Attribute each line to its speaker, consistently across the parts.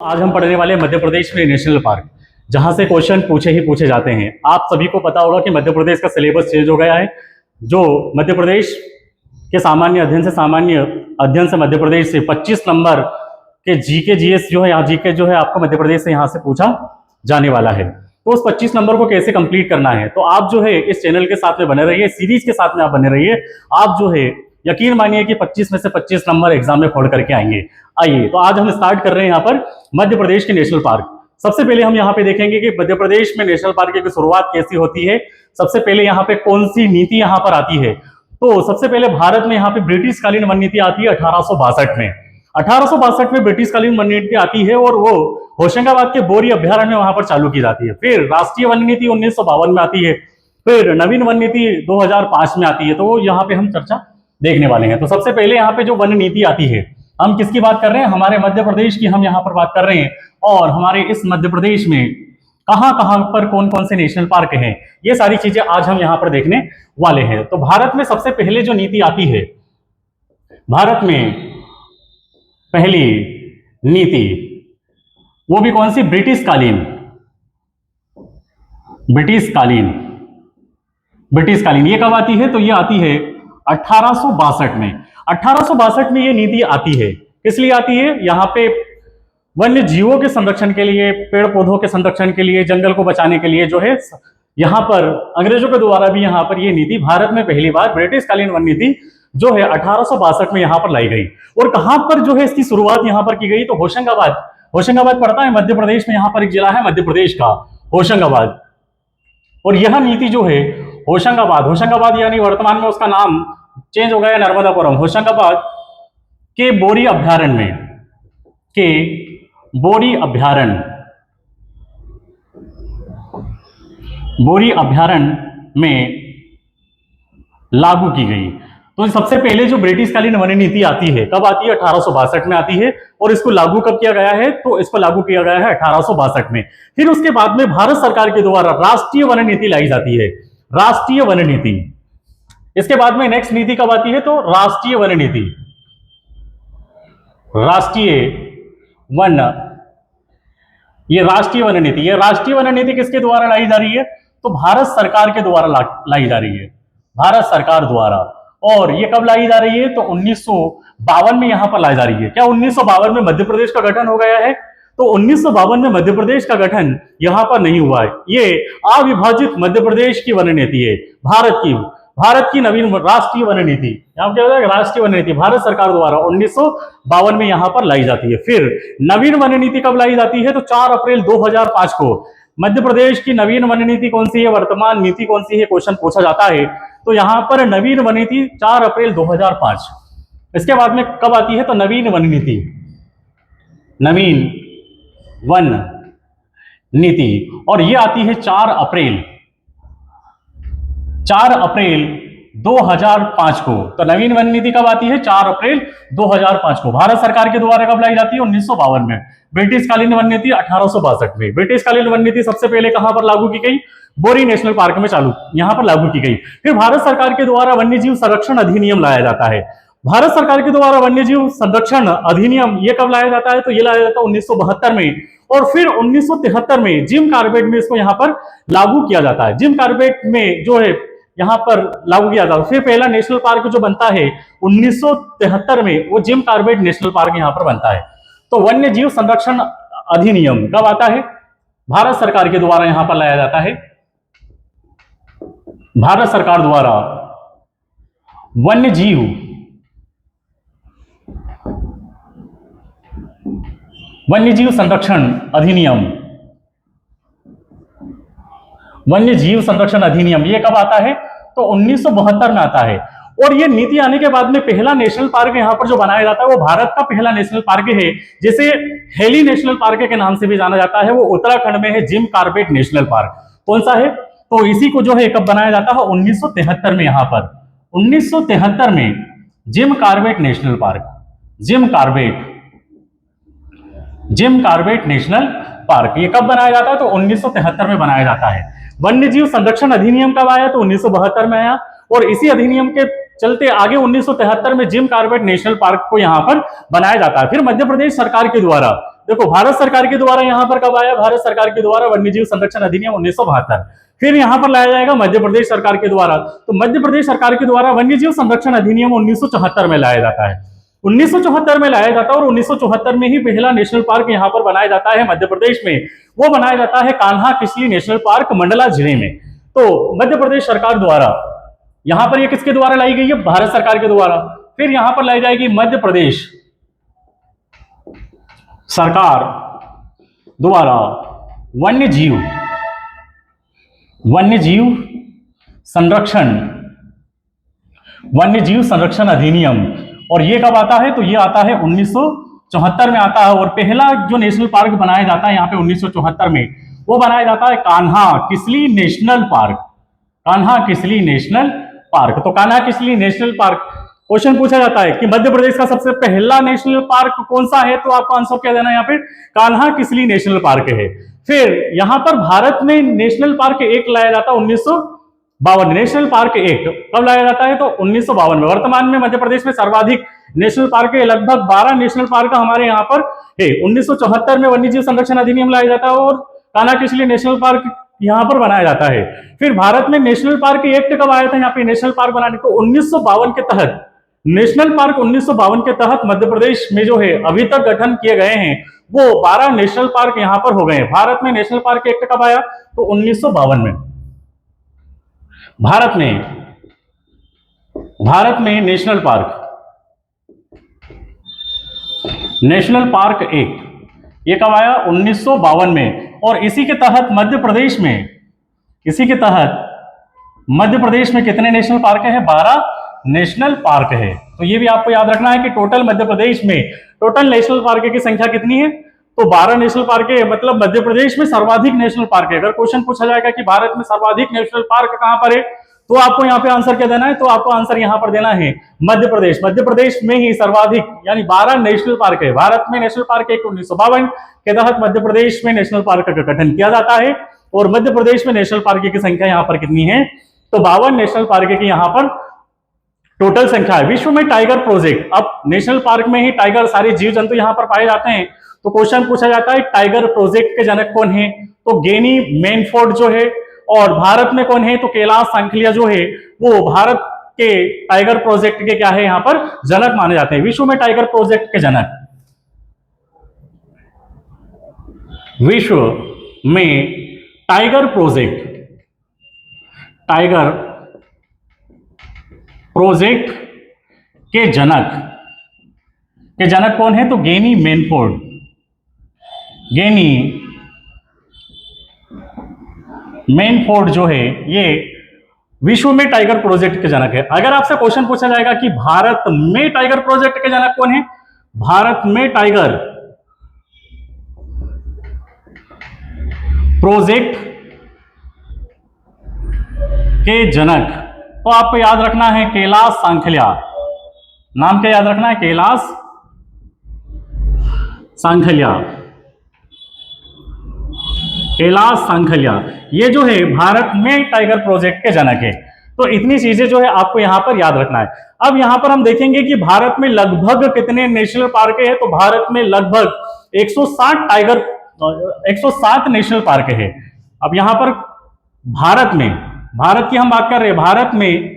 Speaker 1: आज हम पढ़ने वाले मध्य प्रदेश में नेशनल पार्क, जहां से क्वेश्चन पूछे जाते हैं। आप सभी को पता होगा कि मध्य प्रदेश का सिलेबस चेंज हो गया है। जो मध्य प्रदेश के सामान्य अध्ययन से मध्य प्रदेश से 25 नंबर के जीके जीएस जो है, यहाँ जीके जो है आपको मध्य प्रदेश से यहाँ से पूछा जाने वाला है। तो उस 25 नंबर को कैसे कंप्लीट करना है, तो आप जो है इस चैनल के साथ में बने रहिए, सीरीज के साथ में आप बने रहिए। आप जो है यकीन मानिए कि 25 में से 25 नंबर एग्जाम में फोड़ करके आएंगे। आइए तो आज हम स्टार्ट कर रहे हैं यहाँ पर मध्य प्रदेश के नेशनल पार्क। सबसे पहले हम यहाँ पे देखेंगे कि मध्य प्रदेश में नेशनल पार्क की शुरुआत कैसी होती है। सबसे पहले यहाँ पे कौन सी नीति यहाँ पर आती है, तो सबसे पहले भारत में यहाँ पे ब्रिटिश कालीन वन नीति आती है 1862 में। 1862 में ब्रिटिश कालीन वन नीति आती है और वो होशंगाबाद के बोरी अभ्यारण्य में वहां पर चालू की जाती है। फिर राष्ट्रीय वन नीति 1952 में आती है। फिर नवीन वन नीति 2005 में आती है। तो यहाँ पे हम चर्चा देखने वाले हैं। तो सबसे पहले यहाँ पे जो वन नीति आती है, हम किसकी बात कर रहे हैं, हमारे मध्य प्रदेश की हम यहाँ पर बात कर रहे हैं। और हमारे इस मध्य प्रदेश में कहां कहां पर कौन कौन से नेशनल पार्क हैं, ये सारी चीजें आज हम यहाँ पर देखने वाले हैं। तो भारत में सबसे पहले जो नीति आती है, भारत में पहली नीति वो भी कौन सी, ब्रिटिश कालीन ये कब आती है, तो ये आती है 1862 में। 1862 में ये नीति आती है। किस लिए आती है, यहाँ पे वन्य जीवों के संरक्षण के लिए, पेड़ पौधों के संरक्षण के लिए, जंगल को बचाने के लिए जो है यहाँ पर अंग्रेजों के द्वारा भी यहाँ पर ये नीति भारत में पहली बार ब्रिटिश कालीन वन नीति जो है 1862 में यहाँ पर लाई गई। और कहां पर जो है इसकी शुरुआत यहाँ पर की गई, तो होशंगाबाद पड़ता है मध्य प्रदेश में। यहाँ पर एक जिला है मध्य प्रदेश का, होशंगाबाद। और यह नीति जो है होशंगाबाद यानी वर्तमान में उसका नाम चेंज हो गया नर्मदापुरम, होशंगाबाद के बोरी अभ्यारण्य में लागू की गई। तो सबसे पहले जो ब्रिटिश कालीन वन नीति आती है, कब आती है, 1862 में आती है। और इसको लागू कब किया गया है, तो इसको लागू किया गया है 1862 में। फिर उसके बाद में भारत सरकार के द्वारा राष्ट्रीय वन नीति लाई जाती है, राष्ट्रीय वन नीति। इसके बाद में नेक्स्ट नीति कब आती है, तो राष्ट्रीय वन नीति किसके द्वारा लाई जा रही है, तो भारत सरकार के द्वारा लाई जा रही है, भारत सरकार द्वारा। और ये कब लाई जा रही है, तो 1952 में यहां पर लाई जा रही है। क्या 1952 में मध्य प्रदेश का गठन हो गया है, तो 1952 में मध्य प्रदेश का गठन यहां पर नहीं हुआ है। ये अविभाजित मध्य प्रदेश की वन नीति है, भारत की नवीन राष्ट्रीय वन नीति, यहाँ क्या होता है, राष्ट्रीय वन नीति भारत सरकार द्वारा 1952 में यहां पर लाई जाती है। फिर नवीन वन नीति कब लाई जाती है, तो 4 अप्रैल 2005 को मध्य प्रदेश की नवीन वन नीति कौन सी है, वर्तमान नीति कौन सी है, क्वेश्चन पूछा जाता है। तो यहां पर नवीन वन नीति 4 अप्रैल 2005। इसके बाद में कब आती है, तो नवीन वन नीति, और ये आती है 4 अप्रैल 2005 को। तो नवीन वन नीति कब आती है, 4 अप्रैल 2005 को। भारत सरकार के द्वारा कब लाई जाती है, 1952 में। ब्रिटिश कालीन वन नीति 1862 में। ब्रिटिश कालीन वन नीति सबसे पहले कहां पर लागू की गई, बोरी नेशनल पार्क में यहां पर लागू की गई। फिर भारत सरकार के द्वारा वन्यजीव संरक्षण अधिनियम लाया जाता है। भारत सरकार के द्वारा वन्यजीव संरक्षण अधिनियम ये कब लाया जाता है, तो ये लाया जाता है 1972 में। और फिर 1973 में जिम कार्बेट में इसको यहां पर लागू किया जाता है। जिम कार्बेट में जो है यहां पर लागू किया जाता है। फिर पहला नेशनल पार्क जो बनता है 1973 में, वो जिम कार्बेट नेशनल पार्क यहां पर बनता है। तो वन्य जीव संरक्षण अधिनियम कब आता है, भारत सरकार के द्वारा यहां पर लाया जाता है। भारत सरकार द्वारा वन्य जीव संरक्षण अधिनियम ये कब आता है, तो 1972 में आता है। और ये नीति आने के बाद में पहला नेशनल पार्क यहाँ पर जो बनाया जाता है, वो भारत का पहला नेशनल पार्क है, जिसे हेली नेशनल पार्क के नाम से भी जाना जाता है। वो उत्तराखंड में है, जिम कार्बेट नेशनल पार्क। कौन सा है, तो इसी को जो है कब बनाया जाता है, 1973 में। यहाँ पर 1973 में Jim Corbett National Park, Jim Corbett National Park ये कब बनाया जाता है, तो 1973 में बनाया जाता है। वन्यजीव संरक्षण अधिनियम कब आया, तो 1972 में आया। और इसी अधिनियम के चलते आगे 1973 में जिम कार्बेट नेशनल पार्क को यहां पर बनाया जाता है। फिर मध्य प्रदेश सरकार के द्वारा देखो भारत सरकार के द्वारा यहाँ पर कब आया, भारत सरकार के द्वारा वन्य जीव संरक्षण अधिनियम 1972। फिर यहाँ पर लाया जाएगा मध्य प्रदेश सरकार के द्वारा, तो मध्य प्रदेश सरकार के द्वारा वन्य जीव संरक्षण अधिनियम 1974 में लाया जाता है। 1974 में लाया जाता है और 1974 में ही पहला नेशनल पार्क यहाँ पर बनाया जाता है मध्य प्रदेश में। वो बनाया जाता है कान्हा किसली नेशनल पार्क मंडला जिले में। तो मध्य प्रदेश सरकार द्वारा यहाँ पर ये किसके द्वारा लाई गई है, भारत सरकार के द्वारा। फिर यहाँ पर लाई जाएगी मध्य प्रदेश सरकार द्वारा वन्य जीव संरक्षण अधिनियम। और ये कब आता है, तो ये आता है 1974 में आता है। और पहला जो नेशनल पार्क बनाया जाता है यहाँ पे 1974 में, वो बनाया जाता है Kanha Kisli national park. Kanha Kisli national park, तो Kanha Kisli national park question पूछा जाता है कि मध्य प्रदेश का सबसे पहला नेशनल पार्क कौन सा है, तो आपको आंसर क्या देना है यहाँ पे, कान्हा किसली नेशनल पार्क है। फिर यहाँ पर भारत में नेशनल पार्क एक्ट लाया जाता है 1952। नेशनल पार्क एक्ट कब लाया जाता है, तो 1952 में। वर्तमान में मध्य प्रदेश में सर्वाधिक नेशनल पार्क है, लगभग 12 नेशनल पार्क हमारे यहाँ पर है। 1974 में वन्य जीव संरक्षण अधिनियम लाया जाता है और कान्हा किसली नेशनल पार्क यहाँ पर बनाया जाता है। फिर भारत में नेशनल पार्क एक्ट कब आया था यहाँ पे नेशनल पार्क बनाने को, 1952 के तहत। नेशनल पार्क 1952 के तहत मध्य प्रदेश में जो है अभी तक गठन किए गए हैं वो 12 नेशनल पार्क यहाँ पर हो गए हैं। भारत में नेशनल पार्क एक्ट कब आया, तो 1952 में। भारत में नेशनल पार्क एक्ट ये कब आया, 1952 में। और इसी के तहत मध्य प्रदेश में कितने नेशनल पार्क हैं, 12 नेशनल पार्क है। तो ये भी आपको याद रखना है कि टोटल मध्य प्रदेश में टोटल नेशनल पार्क की संख्या कितनी है, तो 12 नेशनल पार्क है। मतलब मध्य प्रदेश में सर्वाधिक नेशनल पार्क है। अगर क्वेश्चन पूछा जाएगा कि भारत में सर्वाधिक नेशनल पार्क कहां पर है, तो आपको यहाँ पे आंसर क्या देना है, तो आपको आंसर यहाँ पर देना है मध्य प्रदेश। मध्य प्रदेश में ही सर्वाधिक यानी 12 नेशनल पार्क है। भारत में नेशनल पार्क एक्ट 1952 के तहत मध्य प्रदेश में नेशनल पार्क का गठन किया जाता है। और मध्य प्रदेश में नेशनल पार्क की संख्या यहाँ पर कितनी है, तो 52 नेशनल पार्क की यहाँ पर टोटल संख्या है। विश्व में टाइगर प्रोजेक्ट, अब नेशनल पार्क में ही टाइगर सारे जीव जंतु यहाँ पर पाए जाते हैं। तो क्वेश्चन पूछा जाता है टाइगर प्रोजेक्ट के जनक कौन है, तो गेनी मेनफोर्ड जो है। और भारत में कौन है, तो कैलाश सांखलिया जो है वो भारत के टाइगर प्रोजेक्ट के क्या है यहाँ पर जनक माने जाते हैं। विश्व में टाइगर प्रोजेक्ट के जनक, विश्व में टाइगर प्रोजेक्ट के जनक कौन है, तो गेनी मेनफोर्ड जो है ये विश्व में टाइगर प्रोजेक्ट के जनक है। अगर आपसे क्वेश्चन पूछा जाएगा कि भारत में टाइगर प्रोजेक्ट के जनक कौन है, भारत में टाइगर प्रोजेक्ट के जनक, तो आपको याद रखना है कैलाश सांखलिया। नाम क्या याद रखना है, कैलाश सांखलिया ये जो है भारत में टाइगर प्रोजेक्ट के जनक है। तो इतनी चीजें जो है आपको यहां पर याद रखना है। अब यहां पर हम देखेंगे कि भारत में लगभग कितने नेशनल पार्क है, तो भारत में लगभग 107 नेशनल पार्क है। अब यहां पर भारत की हम बात कर रहे हैं, भारत में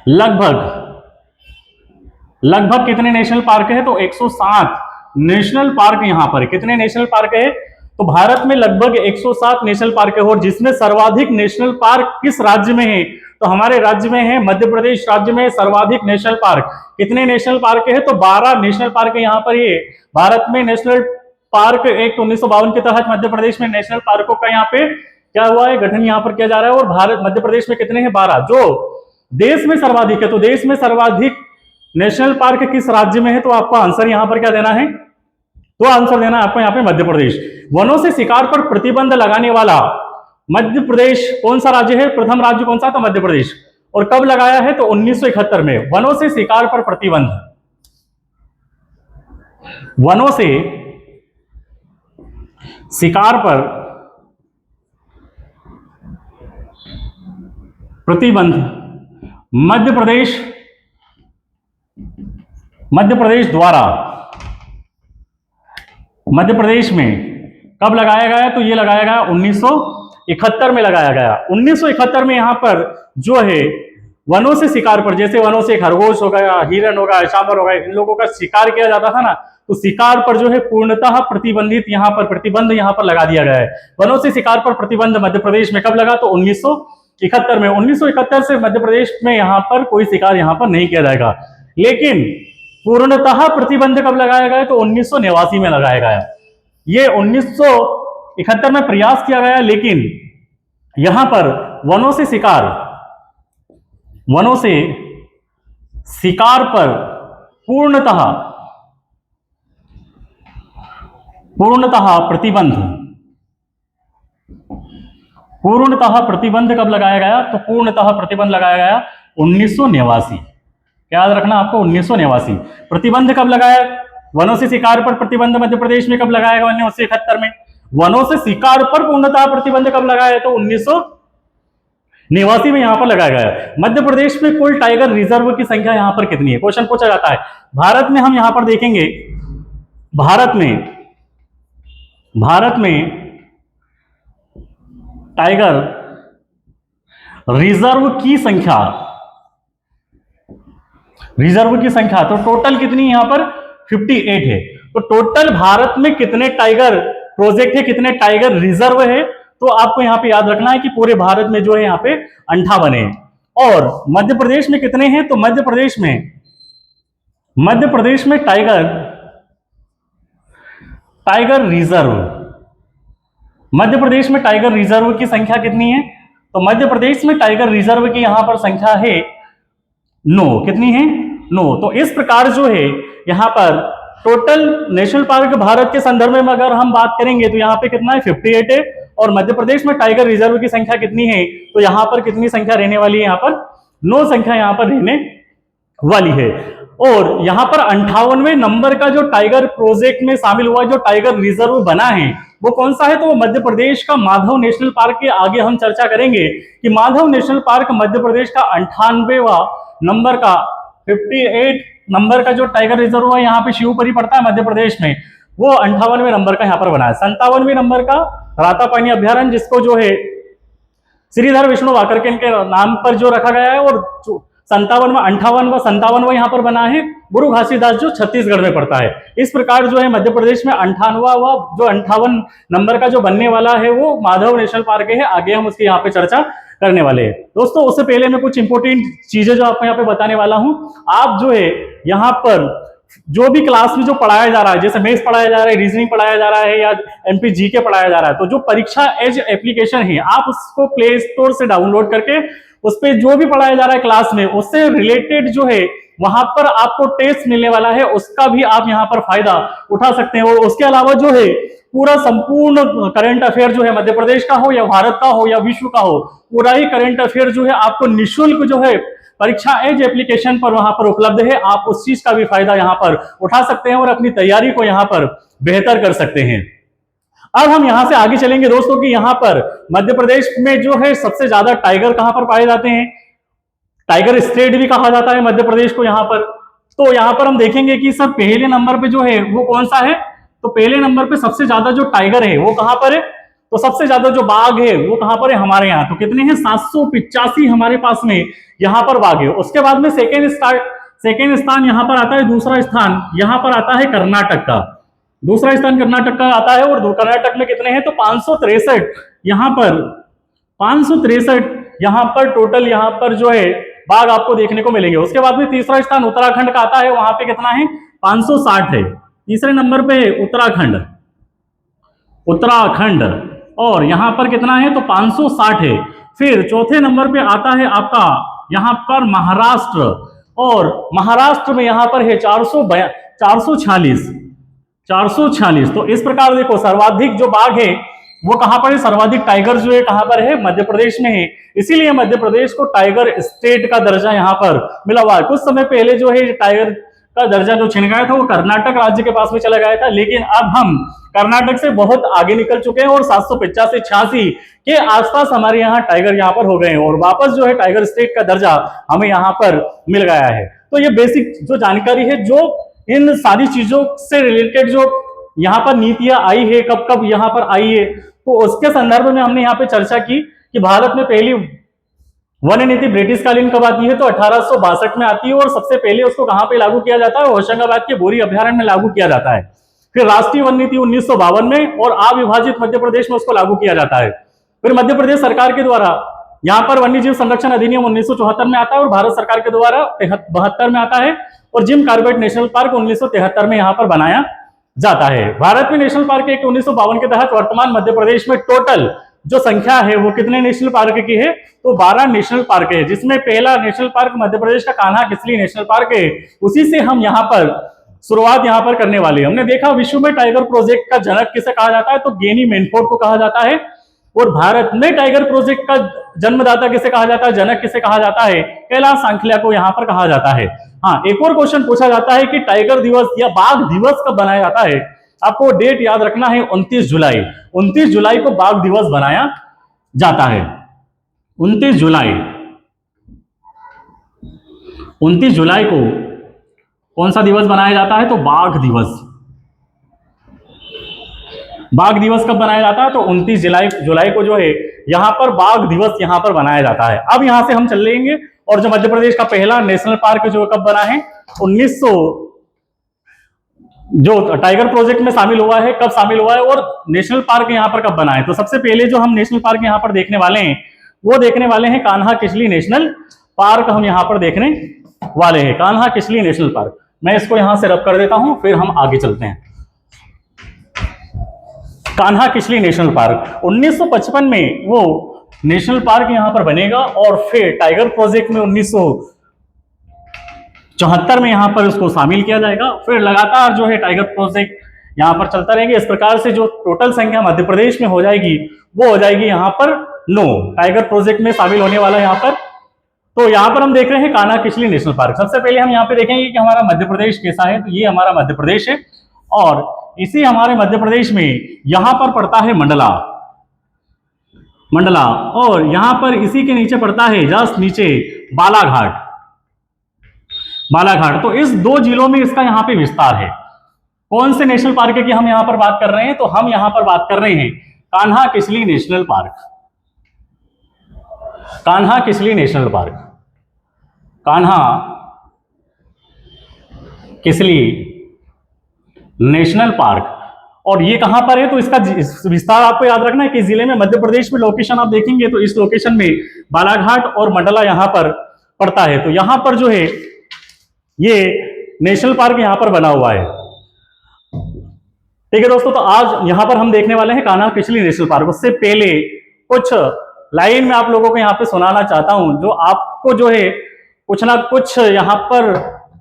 Speaker 1: लगभग कितने नेशनल पार्क है, तो 107 नेशनल पार्क यहां पर। कितने नेशनल पार्क है, तो भारत में लगभग 107 नेशनल पार्क है। और जिसमें सर्वाधिक नेशनल पार्क किस राज्य में है, तो हमारे राज्य में है, मध्य प्रदेश राज्य में सर्वाधिक नेशनल पार्क। कितने नेशनल पार्क है, तो 12 नेशनल पार्क यहाँ पर ये भारत में नेशनल पार्क एक्ट 1952 के तहत मध्य प्रदेश में नेशनल पार्कों का यहाँ पे क्या हुआ है, गठन यहाँ पर किया जा रहा है। और मध्य प्रदेश में कितने हैं, 12, जो देश में सर्वाधिक है। तो देश में सर्वाधिक नेशनल पार्क किस राज्य में है, तो आपको आंसर यहाँ पर क्या देना है, तो आंसर देना है आपको यहाँ पे मध्य प्रदेश। वनों से शिकार पर प्रतिबंध लगाने वाला मध्य प्रदेश कौन सा राज्य है, प्रथम राज्य कौन सा, तो मध्य प्रदेश। और कब लगाया है, तो 1971 में। वनों से शिकार पर प्रतिबंध, वनों से शिकार पर प्रतिबंध मध्य प्रदेश द्वारा मध्य प्रदेश में कब लगाया गया? तो ये लगाया गया 1971 में लगाया गया। 1971 में यहाँ पर जो है वनों से शिकार पर, जैसे वनों से खरगोश हो गया, हिरन हो गया, सांबर हो गया, इन लोगों का शिकार किया जाता था ना, तो शिकार पर जो है पूर्णतः प्रतिबंधित यहाँ पर प्रतिबंध यहाँ पर लगा दिया गया है। वनों से शिकार पर प्रतिबंध मध्य प्रदेश में कब लगा? तो 1971 में। 1971 से मध्य प्रदेश में यहाँ पर कोई शिकार यहाँ पर नहीं किया जाएगा। लेकिन पूर्णतः प्रतिबंध कब लगाया गया? तो 1989 में लगाया गया। ये 1971 में प्रयास किया गया, लेकिन यहां पर वनों से शिकार पर पूर्णतः प्रतिबंध कब लगाया गया? तो पूर्णतः प्रतिबंध लगाया गया 1989। याद रखना आपको, 1989 प्रतिबंध कब लगाया? वनों से शिकार पर प्रतिबंध मध्य प्रदेश में कब लगाया गया? 1971 में। वनों से शिकार पर पूर्णतः प्रतिबंध कब लगाया? तो 1989 में यहां पर लगाया गया। मध्य प्रदेश में कुल टाइगर रिजर्व की संख्या यहां पर कितनी है? क्वेश्चन पूछा जाता है। भारत में हम यहां पर देखेंगे, भारत में टाइगर रिजर्व की संख्या तो टोटल कितनी यहां पर 58 है। तो टोटल भारत में कितने टाइगर प्रोजेक्ट है, कितने टाइगर रिजर्व है? तो आपको यहां पे याद रखना है कि पूरे भारत में जो है यहां पे 58 है। और मध्य प्रदेश में कितने हैं? तो मध्य प्रदेश में टाइगर रिजर्व की संख्या कितनी है? तो मध्य प्रदेश में टाइगर रिजर्व की यहां पर संख्या है 9। कितनी है? 9। तो इस प्रकार जो है यहां पर टोटल नेशनल पार्क भारत के संदर्भ में अगर हम बात करेंगे तो यहां पे कितना है? 58 है। और मध्य प्रदेश में टाइगर रिजर्व की संख्या कितनी है? तो यहां पर कितनी संख्या रहने वाली है? यहां पर 9 संख्या यहां पर रहने वाली है। और यहां पर 58वें नंबर का जो टाइगर प्रोजेक्ट में शामिल हुआ, जो टाइगर रिजर्व बना है, वो कौन सा है? तो वो मध्य प्रदेश का माधव नेशनल पार्क के आगे हम चर्चा करेंगे कि माधव नेशनल पार्क मध्य प्रदेश का 98वां नंबर का 58 नंबर का जो टाइगर रिजर्व है यहाँ पे शिवपुरी पड़ता है मध्य प्रदेश में, वो 58वें नंबर का यहाँ पर बना है। 57वें नंबर का रातापानी अभ्यारण्य, जिसको जो है श्रीधर विष्णु वाकरकेन के नाम पर जो रखा गया है, और 57वां यहाँ पर बना है गुरु घासीदास, जो छत्तीसगढ़ में पड़ता है। इस प्रकार जो है मध्य प्रदेश में 58 नंबर का जो बनने वाला है वो माधव नेशनल पार्क है। आगे हम उसकी यहाँ पे चर्चा करने वाले हैं। दोस्तों, उससे पहले मैं कुछ इंपोर्टेंट चीजें जो आपको यहाँ पे बताने वाला हूं। आप जो है यहाँ पर जो भी क्लास में जो पढ़ाया जा रहा है, जैसे मैथ्स पढ़ाया जा रहा है, रीजनिंग पढ़ाया जा रहा है, या एमपी जीके पढ़ाया जा रहा है, तो जो परीक्षा एज एप्लीकेशन है, आप उसको प्ले स्टोर से डाउनलोड करके उस पर जो भी पढ़ाया जा रहा है क्लास में, उससे रिलेटेड जो है वहां पर आपको टेस्ट मिलने वाला है, उसका भी आप यहाँ पर फायदा उठा सकते हैं। और उसके अलावा जो है पूरा संपूर्ण करंट अफेयर जो है मध्य प्रदेश का हो, या भारत का हो, या विश्व का हो, पूरा ही करंट अफेयर जो है आपको निःशुल्क जो है परीक्षा एज एप्लीकेशन पर वहां पर उपलब्ध है। आप उस चीज का भी फायदा यहाँ पर उठा सकते हैं और अपनी तैयारी को यहाँ पर बेहतर कर सकते हैं। अब हम यहां से आगे चलेंगे दोस्तों कि यहाँ पर मध्य प्रदेश में जो है सबसे ज्यादा टाइगर कहां पर पाए जाते हैं। टाइगर स्टेट भी कहा जाता है मध्य प्रदेश को यहाँ पर। तो यहाँ पर हम देखेंगे कि सर पहले नंबर पे जो है वो कौन सा है? तो पहले नंबर पे सबसे ज्यादा जो टाइगर है वो कहां पर है? तो सबसे ज्यादा जो बाघ है वो कहां पर है? हमारे यहाँ। तो कितने हैं? 785 हमारे पास में यहाँ पर बाघ है। उसके बाद में सेकेंड स्थान यहाँ पर आता है, दूसरा स्थान यहाँ पर आता है कर्नाटक का। दूसरा स्थान कर्नाटक का आता है। और कर्नाटक में कितने हैं? तो 563 यहाँ पर 563 यहाँ पर टोटल यहाँ पर जो है बाघ आपको देखने को मिलेंगे। उसके बाद में तीसरा स्थान उत्तराखंड का आता है, वहां पे कितना है? 560 है। तीसरे नंबर पे उत्तराखंड और यहां पर कितना है? तो 560 है। फिर चौथे नंबर पे आता है आपका यहां पर महाराष्ट्र, और महाराष्ट्र में यहां पर है 446। तो इस प्रकार देखो सर्वाधिक जो बाघ है वो कहां पर है? सर्वाधिक टाइगर जो है कहां पर है? मध्य प्रदेश में है। इसीलिए मध्य प्रदेश को टाइगर स्टेट का दर्जा यहां पर मिला हुआ है। कुछ समय पहले जो है टाइगर का दर्जा जो छिन गया था वो कर्नाटक राज्य के पास में चला गया था, लेकिन अब हम कर्नाटक से बहुत आगे निकल चुके हैं और 785-86 के आसपास हमारे यहाँ टाइगर यहाँ पर हो गए हैं, और वापस जो है टाइगर स्टेट का दर्जा हमें यहाँ पर मिल गया है। तो ये बेसिक जो जानकारी है, जो इन सारी चीजों से रिलेटेड जो यहाँ पर नीतियां आई है, कब कब यहाँ पर आई है, तो उसके संदर्भ में हमने यहाँ पे चर्चा की कि भारत में पहली वन नीति ब्रिटिश कालीन कब आती है, तो 1862 में आती है, और सबसे पहले उसको कहां पे लागू किया जाता है, होशंगाबाद के बोरी अभ्यारण्य में लागू किया जाता है। फिर राष्ट्रीय वन नीति 1952 में और अविभाजित मध्य प्रदेश में उसको लागू किया जाता है। फिर मध्य प्रदेश सरकार के द्वारा यहाँ पर वन्यजीव संरक्षण अधिनियम 1974 में आता है, और भारत सरकार के द्वारा 72 में आता है, और जिम कॉर्बेट नेशनल पार्क 1973 में यहाँ पर बनाया जाता है। भारत में नेशनल पार्क एक्ट 1952 के तहत वर्तमान मध्य प्रदेश में टोटल जो संख्या है वो कितने नेशनल पार्क की है, तो 12 नेशनल पार्क है, जिसमें पहला नेशनल पार्क मध्य प्रदेश का कान्हा किसली नेशनल पार्क है। उसी से हम यहाँ पर शुरुआत यहाँ पर करने वाले हैं। हमने देखा विश्व में टाइगर प्रोजेक्ट का जनक किसे कहा जाता है, तो गेनी मैनफोर्ड को कहा जाता है, और भारत में टाइगर प्रोजेक्ट का जन्मदाता किसे कहा जाता है, जनक किसे कहा जाता है, कैलाश सांखलिया को यहाँ पर कहा जाता है। हाँ, एक और क्वेश्चन पूछा जाता है कि टाइगर दिवस या बाघ दिवस कब बनाया जाता है। आपको डेट याद रखना है, 29 जुलाई। 29 जुलाई को बाघ दिवस बनाया जाता है। 29 जुलाई, 29 जुलाई को कौन सा दिवस बनाया जाता है, तो बाघ दिवस। बाघ दिवस कब बनाया जाता है, तो 29 जुलाई को जो है यहां पर बाघ दिवस यहां पर बनाया जाता है। अब यहां से हम चल लेंगे, और जो मध्य प्रदेश का पहला नेशनल पार्क जो कब बना है, 1900 जो टाइगर प्रोजेक्ट में शामिल हुआ है, कब शामिल हुआ है, और नेशनल पार्क यहां पर कब बना है। तो सबसे पहले जो हम नेशनल पार्क यहां पर देखने वाले हैं, वो देखने वाले हैं कान्हा किसली नेशनल पार्क। हम यहां पर देखने वाले हैं कान्हा किसली नेशनल पार्क। मैं इसको यहां से रब कर देता हूं, फिर हम आगे चलते हैं। कान्हा किसली नेशनल पार्क 1955 में वो नेशनल पार्क यहां पर बनेगा, और फिर टाइगर प्रोजेक्ट में 1974 में यहां पर उसको शामिल किया जाएगा। फिर लगातार जो है टाइगर प्रोजेक्ट यहां पर चलता रहेगा। इस प्रकार से जो टोटल संख्या मध्य प्रदेश में हो जाएगी वो हो जाएगी यहां पर 9 टाइगर प्रोजेक्ट में शामिल होने वाला यहां पर। तो यहां पर हम देख रहे हैं कान्हा किसली नेशनल पार्क। सबसे पहले हम यहां पे देखेंगे कि हमारा मध्य प्रदेश कैसा है। तो ये हमारा मध्य प्रदेश है, और इसी हमारे मध्य प्रदेश में यहां पर पड़ता है मंडला, और यहां पर इसी के नीचे पड़ता है जस्ट नीचे बालाघाट। तो इस 2 जिलों में इसका यहां पे विस्तार है। कौन से नेशनल पार्क की हम यहां पर बात कर रहे हैं, तो हम यहां पर बात कर रहे हैं Kanha Kisli national park. Kanha Kisli national park, Kanha Kisli national park. और ये कहां पर है, तो इसका विस्तार आपको याद रखना है कि जिले में मध्य प्रदेश में लोकेशन आप देखेंगे तो इस लोकेशन में बालाघाट और मंडला यहां पर पड़ता है। तो यहां पर जो है ये नेशनल पार्क यहां पर बना हुआ है। ठीक है दोस्तों, तो आज यहां पर हम देखने वाले हैं कान्हा किसली नेशनल पार्क। उससे पहले कुछ लाइन में आप लोगों को यहां पे सुनाना चाहता हूं, जो आपको जो है कुछ ना कुछ यहां पर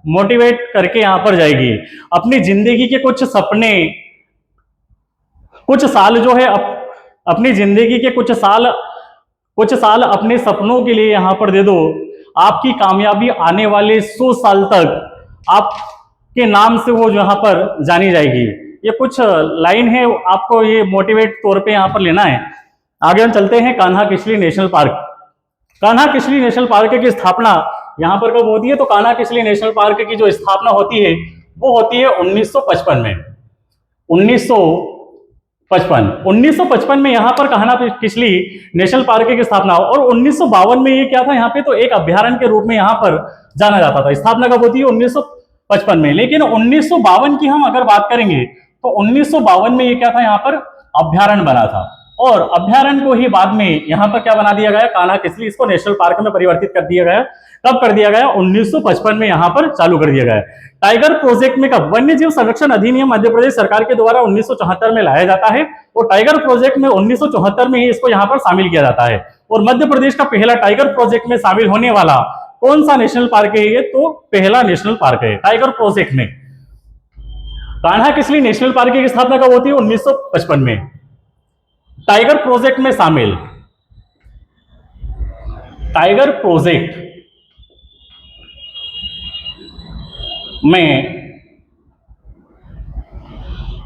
Speaker 1: मोटिवेट करके यहां पर जाएगी। अपनी जिंदगी के कुछ सपने, कुछ साल जो है अपनी जिंदगी के कुछ साल अपने सपनों के लिए यहां पर दे दो। आपकी कामयाबी आने वाले 100 साल तक आपके नाम से वो यहां पर जानी जाएगी। ये कुछ लाइन है, आपको ये मोटिवेट तौर पे यहां पर लेना है। आगे हम चलते हैं Kanha Kisli national park. Kanha Kisli national park की स्थापना यहां पर कब होती है, तो कान्हा किसली नेशनल पार्क की जो स्थापना होती है वो होती है 1955 में। 1955 में यहां पर कान्हा किसली नेशनल पार्क की स्थापना। और 1952 में ये क्या था, यहाँ पे तो एक अभ्यारण्य के रूप में यहां पर जाना जाता था। स्थापना कब होती है, 1955 में। लेकिन 1952 की हम अगर बात करेंगे तो 1952 में ये क्या था, यहाँ पर अभ्यारण्य बना था, और अभ्यारण्य को ही बाद में यहां पर क्या बना दिया गया, कान्हा किसली, इसको नेशनल पार्क में परिवर्तित कर दिया गया। कब कर दिया गया, 1955 में यहां पर चालू कर दिया गया। टाइगर प्रोजेक्ट में कब, वन्यजीव संरक्षण अधिनियम मध्य प्रदेश सरकार के द्वारा 1974 में लाया जाता है, और टाइगर प्रोजेक्ट में 1974 में ही इसको यहां पर शामिल किया जाता है। और मध्य प्रदेश का पहला टाइगर प्रोजेक्ट में शामिल होने वाला कौन सा नेशनल पार्क है, ये तो पहला नेशनल पार्क है टाइगर प्रोजेक्ट में। कान्हा किसली नेशनल पार्क की स्थापना कब होती है, 1955 में। टाइगर प्रोजेक्ट में शामिल, टाइगर प्रोजेक्ट में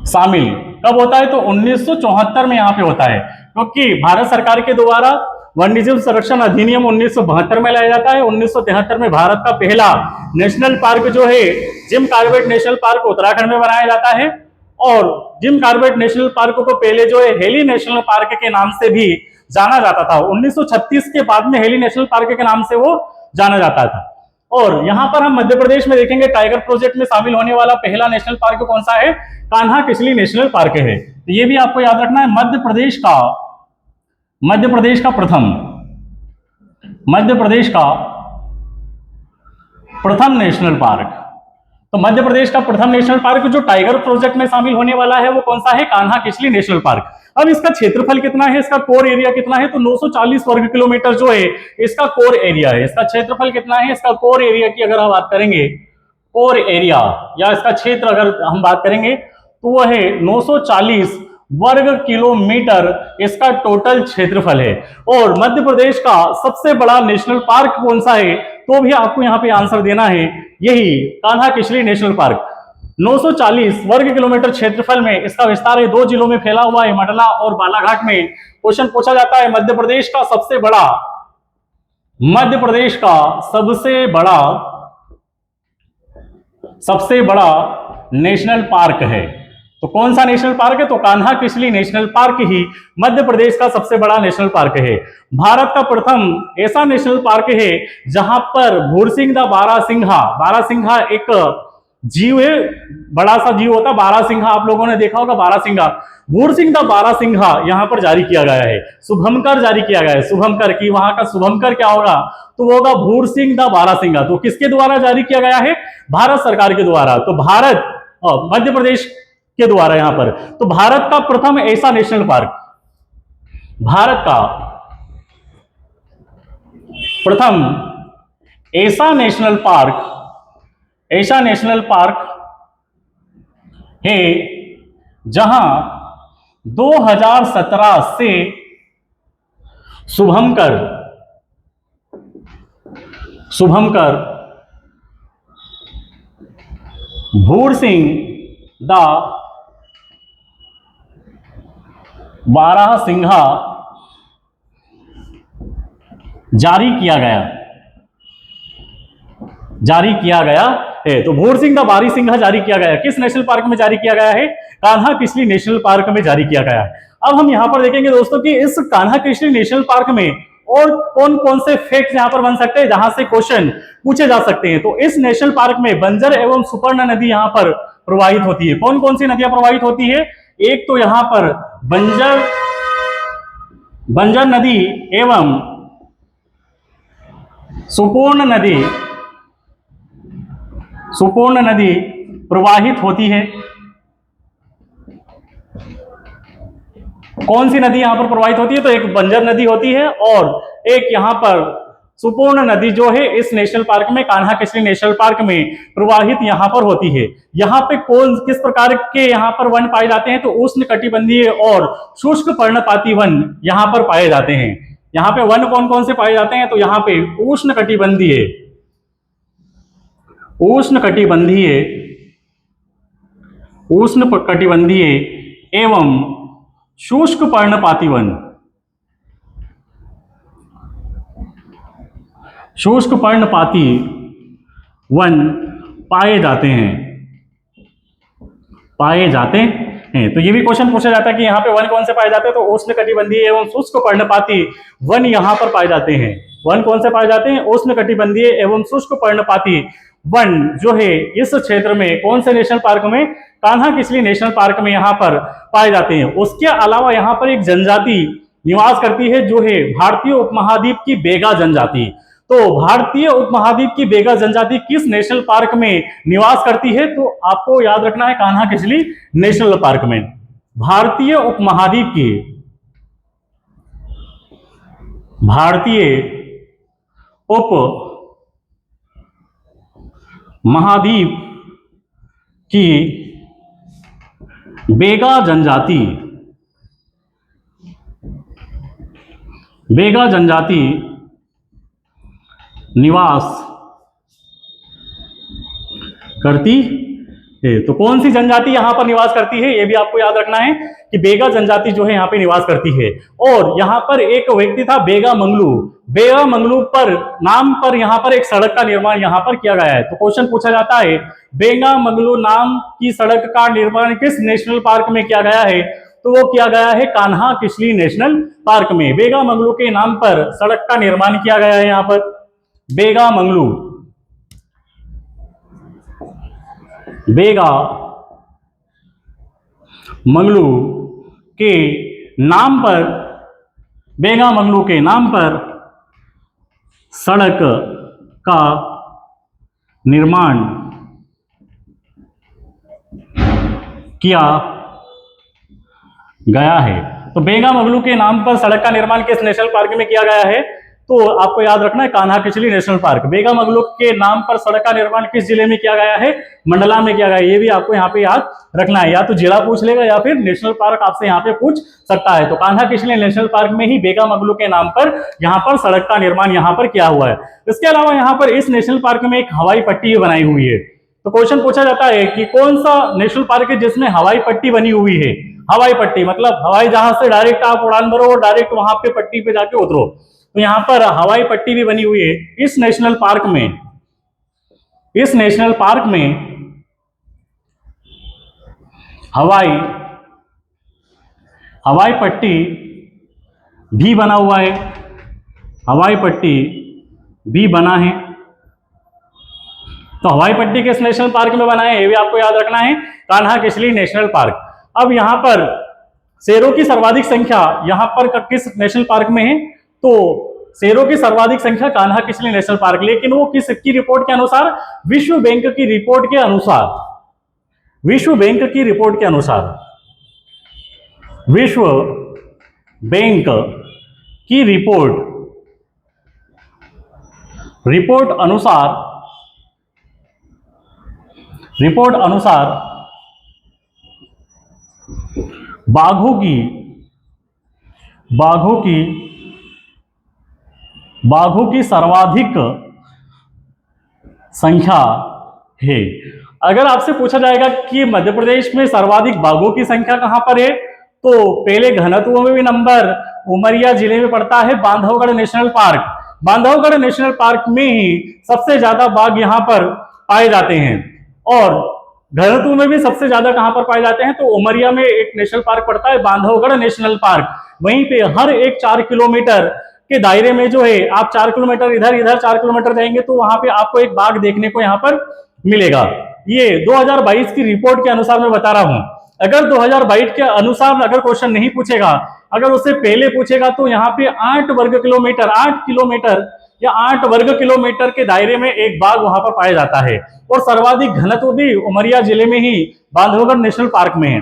Speaker 1: शामिल कब होता है, तो 1974 में यहां पे होता है, क्योंकि भारत सरकार के द्वारा वन्यजीव संरक्षण अधिनियम 1972 में लाया जाता है। 1973 में भारत का पहला नेशनल पार्क जो है Jim Corbett national park Uttarakhand में बनाया जाता है। और जिम कॉर्बेट नेशनल पार्क को पहले जो है हेली नेशनल पार्क के नाम से भी जाना जाता था। 1936 के बाद में हेली नेशनल पार्क के नाम से वो जाना जाता था। और यहाँ पर हम मध्य प्रदेश में देखेंगे टाइगर प्रोजेक्ट में शामिल होने वाला पहला नेशनल पार्क कौन सा है, कान्हा किसली नेशनल पार्क है। तो ये भी आपको याद रखना है, मध्य प्रदेश का प्रथम नेशनल पार्क। तो मध्य प्रदेश का प्रथम नेशनल पार्क जो टाइगर प्रोजेक्ट में शामिल होने वाला है वो कौन सा है, कान्हा किसली नेशनल पार्क। अब इसका क्षेत्रफल कितना है, इसका कोर एरिया कितना है, तो 940 वर्ग किलोमीटर जो है इसका कोर एरिया है। इसका क्षेत्रफल कितना है, इसका कोर एरिया की अगर हम बात करेंगे, कोर एरिया या इसका क्षेत्र अगर हम बात करेंगे तो वह है 940 वर्ग किलोमीटर इसका टोटल क्षेत्रफल है। और मध्य प्रदेश का सबसे बड़ा नेशनल पार्क कौन सा है, तो भी आपको यहाँ पे आंसर देना है, यही कान्हा किसली नेशनल पार्क। 940 वर्ग किलोमीटर क्षेत्रफल में इसका विस्तार है, 2 जिलों में फैला हुआ है, मंडला और बालाघाट में। क्वेश्चन पूछा जाता है मध्य प्रदेश का सबसे बड़ा नेशनल पार्क है, तो कौन सा नेशनल पार्क है, तो कान्हा किसली नेशनल पार्क ही मध्य प्रदेश का सबसे बड़ा नेशनल पार्क है। भारत का प्रथम ऐसा नेशनल पार्क है जहां पर भूरसिंह द बारासिंघा एक जीव है, बड़ा सा जीव होता है बारासिंघा, आप लोगों ने देखा होगा बारासिंघा। भूरसिंह द बारासिंघा यहाँ पर जारी किया गया है, शुभमकर जारी किया गया है, शुभमकर की वहां का शुभमकर क्या होगा, तो वो होगा भूरसिंह द बारासिंघा। तो किसके द्वारा जारी किया गया है, भारत सरकार के द्वारा। तो मध्य प्रदेश के द्वारा यहां पर। तो भारत का प्रथम ऐसा नेशनल पार्क, भारत का प्रथम ऐसा नेशनल पार्क है जहां 2017 से शुभमकर भूरसिंह द बारासिंघा जारी किया गया है। तो भूरसिंह द बारासिंघा जारी किया गया, किस नेशनल पार्क में जारी किया गया है, कान्हा किसली नेशनल पार्क में जारी किया गया है। अब हम यहां पर देखेंगे दोस्तों कि इस कान्हा किसली नेशनल पार्क में और कौन कौन से फैक्ट यहां पर बन सकते हैं जहां से क्वेश्चन पूछे जा सकते हैं। तो इस नेशनल पार्क में बंजर एवं सुपर्ण नदी यहां पर प्रवाहित होती है। कौन कौन सी नदियां प्रवाहित होती है, एक तो यहां पर बंजर नदी एवं सुपर्ण नदी प्रवाहित होती है। कौन सी नदी यहां पर प्रवाहित होती है, तो एक बंजर नदी होती है और एक यहां पर सुपर्ण नदी जो है इस नेशनल पार्क में, कान्हा किसली नेशनल पार्क में प्रवाहित यहां पर होती है। यहां पे किस प्रकार के यहां पर वन पाए जाते हैं, तो उष्ण कटिबंधीय और शुष्क पर्णपाती वन यहां पर पाए जाते हैं। यहां पे वन कौन कौन से पाए जाते हैं, तो यहां पे उष्ण कटिबंधीय एवं शुष्क पर्णपाती वन पाए जाते हैं। तो ये भी क्वेश्चन पूछा जाता है कि यहाँ पे वन कौन से पाए जाते हैं, तो उष्ण कटिबंधीय एवं शुष्क पर्णपाती वन यहाँ पर पाए जाते हैं। वन कौन से पाए जाते हैं, उष्ण कटिबंधीय एवं शुष्क पर्णपाती वन जो है इस क्षेत्र में, कौन से नेशनल पार्क में, कान्हा किसली नेशनल पार्क में यहाँ पर पाए जाते हैं। उसके अलावा यहाँ पर एक जनजाति निवास करती है जो है भारतीय उपमहाद्वीप की बेगा जनजाति। तो भारतीय उपमहाद्वीप की बेगा जनजाति किस नेशनल पार्क में निवास करती है, तो आपको याद रखना है कान्हा किसली नेशनल पार्क में। भारतीय उपमहाद्वीप की बेगा जनजाति निवास करती तो कौन सी जनजाति यहाँ पर निवास करती है, ये भी आपको याद रखना है कि बेगा जनजाति जो है यहाँ पे निवास करती है। और यहाँ पर एक व्यक्ति था बेगा मंगलू, बेगा मंगलू पर नाम पर यहाँ पर एक सड़क का निर्माण यहाँ पर किया गया है। तो क्वेश्चन पूछा जाता है बेगा मंगलू नाम की सड़क का निर्माण किस नेशनल पार्क में किया गया है, तो वो किया गया है कान्हा किसली नेशनल पार्क में। बेगा मंगलू के नाम पर सड़क का निर्माण किया गया है यहाँ पर। बेगा मंगलू, बेगा मंगलू के नाम पर, बेगा मंगलू के नाम पर सड़क का निर्माण किया गया है। तो बेगा मंगलू के नाम पर सड़क का निर्माण किस नेशनल पार्क में किया गया है, तो आपको याद रखना है कान्हा किसली नेशनल पार्क। बेगा मंगलू के नाम पर सड़क का निर्माण किस जिले में किया गया है, मंडला में किया गया है। ये भी आपको यहाँ पे याद रखना है, या तो जिला पूछ लेगा या फिर नेशनल पार्क आपसे यहाँ पे पूछ सकता है। तो कान्हा किसली नेशनल पार्क में ही बेगा मंगलू के नाम पर यहाँ पर सड़क का निर्माण यहाँ पर किया हुआ है। इसके अलावा यहाँ पर इस नेशनल पार्क में एक हवाई पट्टी बनाई हुई है। तो क्वेश्चन पूछा जाता है कि कौन सा नेशनल पार्क है जिसमें हवाई पट्टी बनी हुई है। हवाई पट्टी मतलब हवाई जहाज से डायरेक्ट आप उड़ान भरो और डायरेक्ट वहां पे पट्टी पे जाके उतरो। तो यहाँ पर हवाई पट्टी भी बनी हुई है इस नेशनल पार्क में। इस नेशनल पार्क में हवाई पट्टी भी बना हुआ है, हवाई पट्टी भी बना है। तो हवाई पट्टी किस नेशनल पार्क में बना है, ये भी आपको याद रखना है, कान्हा किसली नेशनल पार्क। अब यहाँ पर शेरों की सर्वाधिक संख्या यहाँ पर किस नेशनल पार्क में है, तो शेरों की सर्वाधिक संख्या कान्हा किसली नेशनल पार्क, लेकिन वो किसकी रिपोर्ट के अनुसार, विश्व बैंक की रिपोर्ट के अनुसार, विश्व बैंक की रिपोर्ट के अनुसार, विश्व बैंक की रिपोर्ट अनुसार बाघों की सर्वाधिक संख्या है। अगर आपसे पूछा जाएगा कि मध्य प्रदेश में सर्वाधिक बाघों की संख्या कहां पर है, तो पहले घनत्व में भी नंबर उमरिया जिले में पड़ता है Bandhavgarh national park. Bandhavgarh national park में ही सबसे ज्यादा बाघ यहां पर पाए जाते हैं। और घनत्व में भी सबसे ज्यादा कहां पर पाए जाते हैं, तो उमरिया में एक नेशनल पार्क पड़ता है बांधवगढ़ नेशनल पार्क। वहीं पे हर एक 4 किलोमीटर के दायरे में जो है, आप 4 किलोमीटर इधर 4 किलोमीटर जाएंगे तो वहां पे आपको एक बाघ देखने को यहाँ पर मिलेगा। ये 2022 की रिपोर्ट के अनुसार मैं बता रहा हूं। अगर 2022 के अनुसार अगर क्वेश्चन नहीं पूछेगा, अगर उससे पहले पूछेगा, तो यहाँ पे 8 वर्ग किलोमीटर या 8 वर्ग किलोमीटर के दायरे में एक बाघ वहां पर पाया जाता है। और सर्वाधिक घनत्व भी उमरिया जिले में ही बांधवगढ़ नेशनल पार्क में है।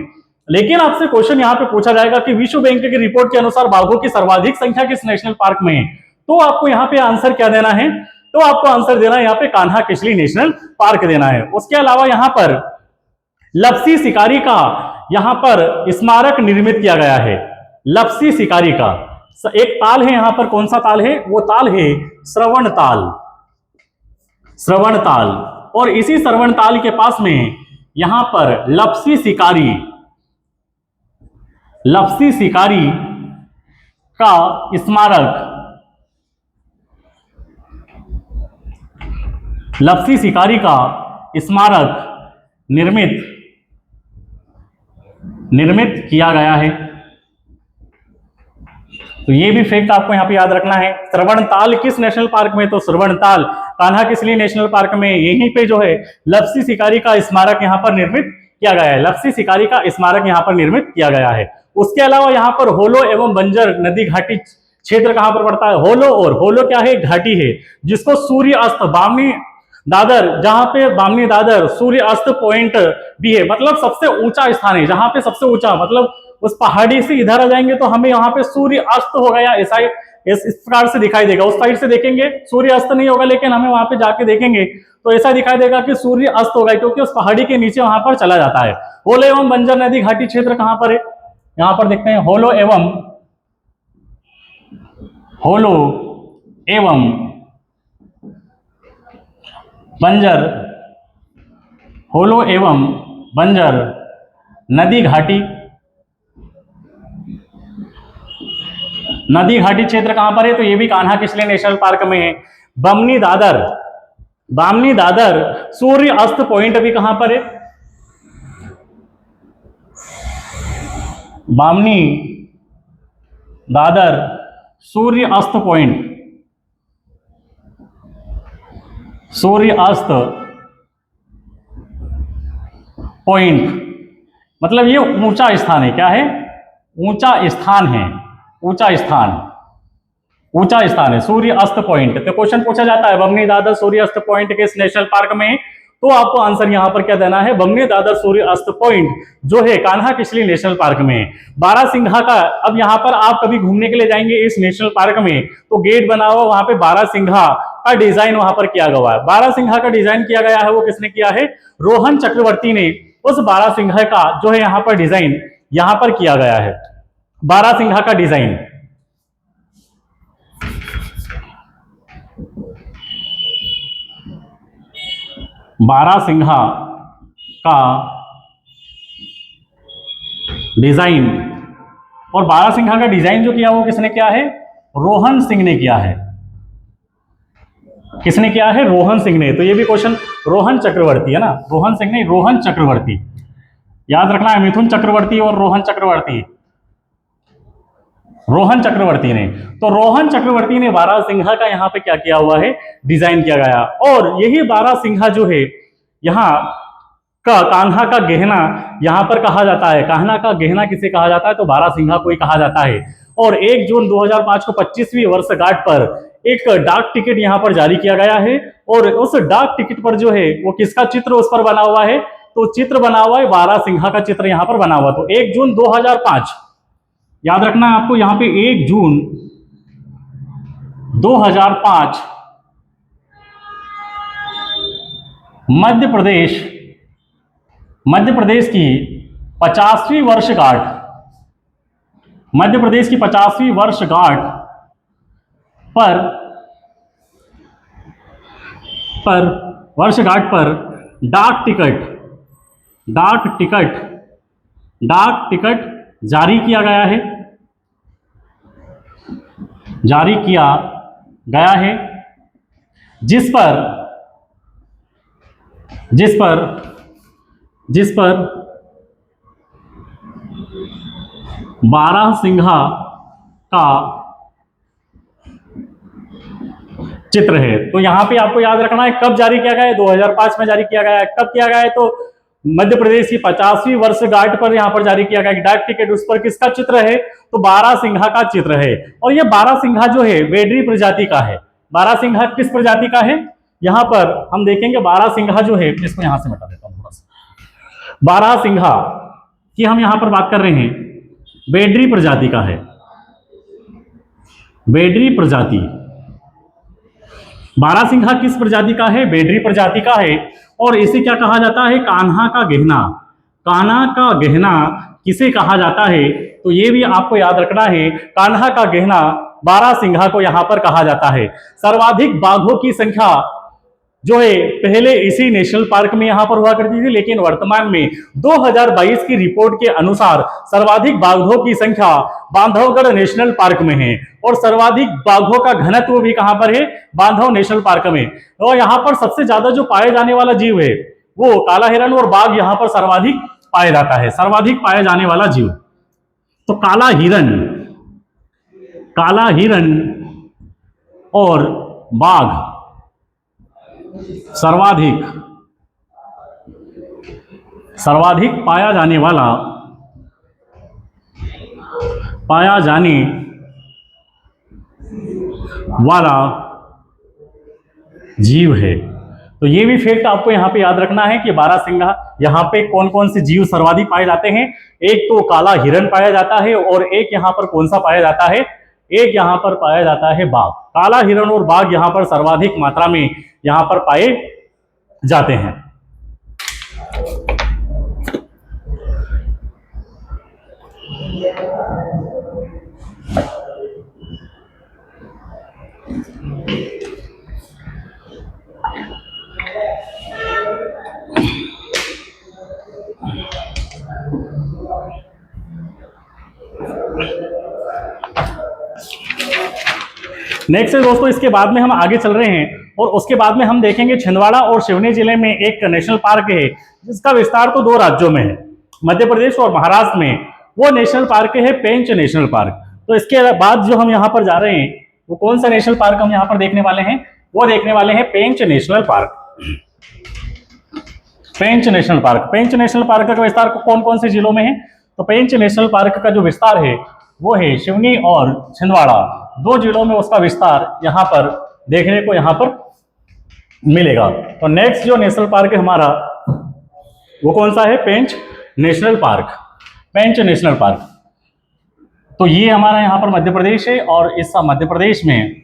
Speaker 1: लेकिन आपसे क्वेश्चन यहाँ पे पूछा जाएगा कि विश्व बैंक की रिपोर्ट के अनुसार बाघों की सर्वाधिक संख्या किस नेशनल पार्क में है, तो आपको यहाँ पे आंसर क्या देना है, तो आपको आंसर देना है यहाँ पे कान्हा किसली नेशनल पार्क देना है। उसके अलावा यहाँ पर लपसी शिकारी का यहाँ पर स्मारक निर्मित किया गया है। लपसी शिकारी का एक ताल है यहाँ पर, कौन सा ताल है, वो ताल है श्रवण ताल। और इसी श्रवण ताल के पास में यहां पर लपसी शिकारी का स्मारक, लपसी शिकारी का स्मारक निर्मित किया गया है। तो ये भी फैक्ट आपको यहाँ पे याद रखना है। श्रवण ताल किस नेशनल पार्क में, तो श्रवण ताल कान्हा किसली नेशनल पार्क में, यहीं पे जो है लपसी शिकारी का स्मारक यहाँ पर निर्मित किया गया है। लपसी शिकारी का स्मारक यहाँ पर निर्मित किया गया है। उसके अलावा यहाँ पर होलो एवं बंजर नदी घाटी क्षेत्र कहां पर पड़ता है, होलो क्या है, घाटी है, जिसको सूर्य अस्त बामनी दादर, जहां पे बामनी दादर सूर्य अस्त पॉइंट भी है, मतलब सबसे ऊंचा स्थान है, जहां पे सबसे ऊंचा, मतलब उस पहाड़ी से इधर आ जाएंगे तो हमें यहाँ पे सूर्य अस्त होगा या ऐसा इस प्रकार से दिखाई देगा। उस साइड से देखेंगे सूर्य अस्त नहीं होगा, लेकिन हमें वहां पे जाके देखेंगे तो ऐसा दिखाई देगा कि सूर्य अस्त होगा, क्योंकि उस पहाड़ी के नीचे वहां पर चला जाता है। होलो एवं बंजर नदी घाटी क्षेत्र कहां पर है, यहाँ पर देखते हैं होलो एवं बंजर, होलो एवं बंजर, नदी घाटी। नदी घाटी क्षेत्र कहां पर है? तो ये भी कान्हा किसले नेशनल पार्क में है। बमनी दादर, बामनी दादर सूर्य अस्त पॉइंट भी कहां पर है? बामनी दादर सूर्य अस्त पॉइंट, सूर्य अस्त पॉइंट मतलब ये ऊंचा स्थान है। क्या है? ऊंचा स्थान है, ऊंचा स्थान, ऊंचा स्थान है सूर्य अस्त पॉइंट। तो क्वेश्चन पूछा जाता है बमनी दादर सूर्य अस्त पॉइंट किस नेशनल पार्क में, तो आपको आंसर यहां पर क्या देना है? बमनी दादर सूर्य अस्त पॉइंट जो है कान्हा किसली नेशनल पार्क में। बारासिंघा का, अब यहां पर आप कभी घूमने के लिए जाएंगे इस नेशनल पार्क में तो गेट बना हुआ वहां पे बारासिंघा का डिजाइन वहां पर किया गया है। बारासिंघा का डिजाइन किया गया है वो किसने किया है? रोहन चक्रवर्ती ने उस बारासिंघा का जो है यहां पर डिजाइन यहां पर किया गया है। बारासिंघा का डिजाइन, बारासिंघा का डिजाइन, और बारासिंघा का डिजाइन जो किया वो किसने किया है? रोहन सिंह ने किया है। किसने किया है? रोहन सिंह ने। तो ये भी क्वेश्चन, रोहन चक्रवर्ती है ना, रोहन सिंह नहीं, रोहन चक्रवर्ती, याद रखना है। मिथुन चक्रवर्ती और रोहन चक्रवर्ती, रोहन चक्रवर्ती ने। तो रोहन चक्रवर्ती ने बारासिंघा का यहां पे क्या किया हुआ है? डिजाइन किया गया। और यही बारासिंघा जो है यहां का कान्हा का गहना यहां पर कहा जाता है। कान्हा का गहना किसे कहा जाता है? तो बारासिंघा को ही कहा जाता है। और 1 जून 2005 को 25वीं वर्षगांठ पर एक डाक टिकट यहां पर जारी किया गया है। और उस डाक टिकट पर जो है वो किसका चित्र उस पर बना हुआ है? तो चित्र बना हुआ है बारासिंघा का चित्र यहां पर बना हुआ। तो 1 जून 2005, याद रखना है आपको यहां पे 1 जून 2005 मध्य प्रदेश की 50वीं वर्षगांठ, मध्य प्रदेश की 50वीं वर्षगांठ पर डाक टिकट जारी किया गया है, जिस पर बारासिंघा का चित्र है। तो यहां पे आपको याद रखना है कब जारी किया गया है? 2005 में जारी किया गया है। कब किया गया है? तो मध्य प्रदेश की 50वीं वर्षगांठ पर यहां पर जारी किया गया डाक टिकट। उस पर किसका चित्र है? तो बारासिंघा का चित्र है। और ये बारासिंघा जो है वेडरी प्रजाति का है। बारासिंघा किस प्रजाति का है? यहां पर हम देखेंगे बारासिंघा जो है, इसको यहां से मिटा देता हूं थोड़ा सा। बारासिंघा की हम यहां पर बात कर रहे हैं, वेडरी प्रजाति का है। वेडरी प्रजाति, बारासिंघा किस प्रजाति का है? वेडरी प्रजाति का है। और इसे क्या कहा जाता है? कान्हा का गहना। कान्हा का गहना किसे कहा जाता है? तो ये भी आपको याद रखना है, कान्हा का गहना बारासिंघा को यहां पर कहा जाता है। सर्वाधिक बाघों की संख्या जो है पहले इसी नेशनल पार्क में यहां पर हुआ करती थी, लेकिन वर्तमान में 2022 की रिपोर्ट के अनुसार सर्वाधिक बाघों की संख्या बांधवगढ़ नेशनल पार्क में है। और सर्वाधिक बाघों का घनत्व भी कहां पर है? बांधव नेशनल पार्क में। और यहां पर सबसे ज्यादा जो पाए जाने वाला जीव है वो काला हिरण और बाघ यहां पर सर्वाधिक पाया जाता है, सर्वाधिक पाया जाने वाला जीव। तो काला हिरण और बाघ सर्वाधिक पाया जाने वाला जीव है। तो ये भी फैक्ट आपको यहां पे याद रखना है कि बारासिंघा यहां पे कौन कौन से जीव सर्वाधिक पाए जाते हैं। एक तो काला हिरण पाया जाता है, और एक यहां पर कौन सा पाया जाता है? एक यहां पर पाया जाता है बाघ। काला हिरण और बाघ यहां पर सर्वाधिक मात्रा में यहां पर पाए जाते हैं। नेक्स्ट है दोस्तों, इसके बाद में हम आगे चल रहे हैं और उसके बाद में हम देखेंगे छिंदवाड़ा और सिवनी जिले में एक नेशनल पार्क है जिसका विस्तार तो 2 राज्यों में है, मध्य प्रदेश और महाराष्ट्र में। वो नेशनल पार्क है पेंच नेशनल पार्क। तो इसके बाद जो हम यहाँ पर जा रहे हैं वो कौन सा नेशनल पार्क हम यहाँ पर देखने वाले हैं, वो देखने वाले हैं पेंच नेशनल पार्क। पेंच नेशनल पार्क, पेंच नेशनल पार्क का विस्तार कौन कौन से जिलों में है, तो पेंच नेशनल पार्क का जो विस्तार है वो है सिवनी और छिंदवाड़ा, 2 जिलों में उसका विस्तार यहाँ पर देखने को यहाँ पर मिलेगा। तो नेक्स्ट जो नेशनल पार्क है हमारा वो कौन सा है, पेंच नेशनल पार्क। पेंच नेशनल पार्क तो ये हमारा यहाँ पर मध्य प्रदेश है और इस मध्य प्रदेश में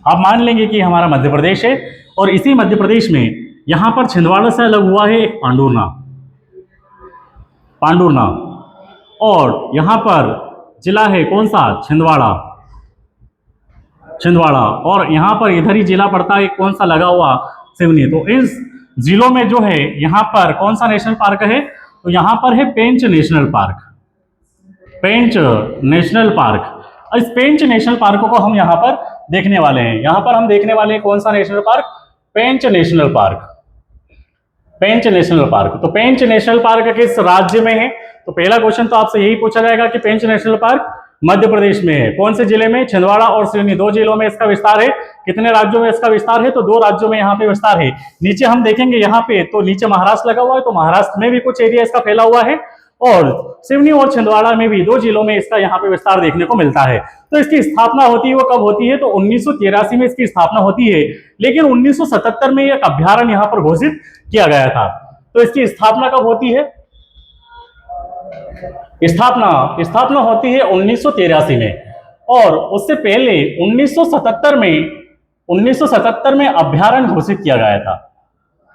Speaker 1: आप मान लेंगे कि हमारा मध्य प्रदेश है और इसी मध्य प्रदेश में यहाँ पर छिंदवाड़ा से अलग हुआ है एक पांडुरना, पांडुरना, और यहाँ पर जिला है कौन सा, छिंदवाड़ा, छिंदवाड़ा, और यहाँ पर इधर ही जिला पड़ता है कौन सा लगा हुआ, सिवनी। तो इस जिलों में जो है यहाँ पर कौन सा नेशनल पार्क है, तो यहाँ पर है पेंच नेशनल पार्क, पेंच नेशनल पार्क। इस पेंच नेशनल पार्क को हम यहाँ पर देखने वाले हैं। यहाँ पर हम देखने वाले हैं कौन सा नेशनल पार्क, पेंच नेशनल पार्क, पेंच नेशनल पार्क। तो पेंच नेशनल पार्क किस राज्य में है, तो पहला क्वेश्चन तो आपसे यही पूछा जाएगा कि पेंच नेशनल पार्क मध्य प्रदेश में है। कौन से जिले में, छिंदवाड़ा और सिवनी, 2 जिलों में इसका विस्तार है। कितने राज्यों में इसका विस्तार है, तो 2 राज्यों में यहाँ पे विस्तार है। नीचे हम देखेंगे यहाँ पे तो नीचे महाराष्ट्र लगा हुआ है, तो महाराष्ट्र में भी कुछ एरिया इसका फैला हुआ है और सिवनी और छिंदवाड़ा में भी 2 जिलों में इसका यहाँ पे विस्तार देखने को मिलता है। तो इसकी स्थापना होती है वो कब होती है, तो 1983 में इसकी स्थापना होती है, लेकिन 1977 में एक अभ्यारण्य यहाँ पर घोषित किया गया था। तो इसकी स्थापना कब होती है, स्थापना होती है 1983 में, और उससे पहले 1977 में अभ्यारण्य घोषित किया गया था।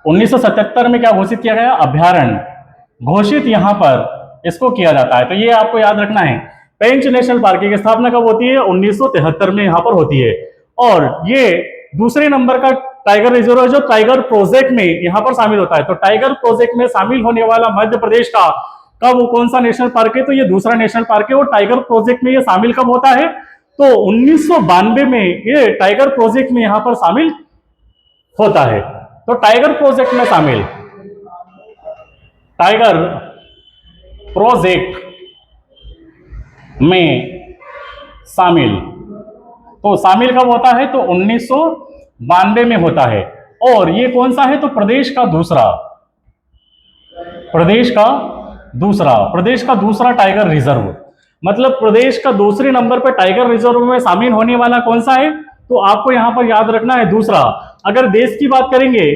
Speaker 1: 1977 में क्या घोषित किया गया, अभ्यारण्य घोषित यहाँ पर इसको किया जाता है। तो ये आपको याद रखना है। पेंच नेशनल पार्क की स्थापना कब होती है, 1973 में यहाँ पर होती है, और ये दूसरे नंबर का टाइगर रिजर्व है जो टाइगर प्रोजेक्ट में यहाँ पर शामिल होता है। तो टाइगर प्रोजेक्ट में शामिल होने वाला मध्य प्रदेश का कब वो कौन सा नेशनल पार्क है, तो ये दूसरा नेशनल पार्क है। और टाइगर प्रोजेक्ट में ये शामिल कब होता है, तो 1992 में ये टाइगर प्रोजेक्ट में यहाँ पर शामिल होता है। तो टाइगर प्रोजेक्ट में शामिल, टाइगर प्रोजेक्ट में शामिल, तो शामिल कब होता है, तो 1992 में होता है। और ये कौन सा है, तो प्रदेश का दूसरा टाइगर रिजर्व, मतलब प्रदेश का दूसरे नंबर पर टाइगर रिजर्व में शामिल होने वाला कौन सा है, तो आपको यहां पर याद रखना है दूसरा। अगर देश की बात करेंगे,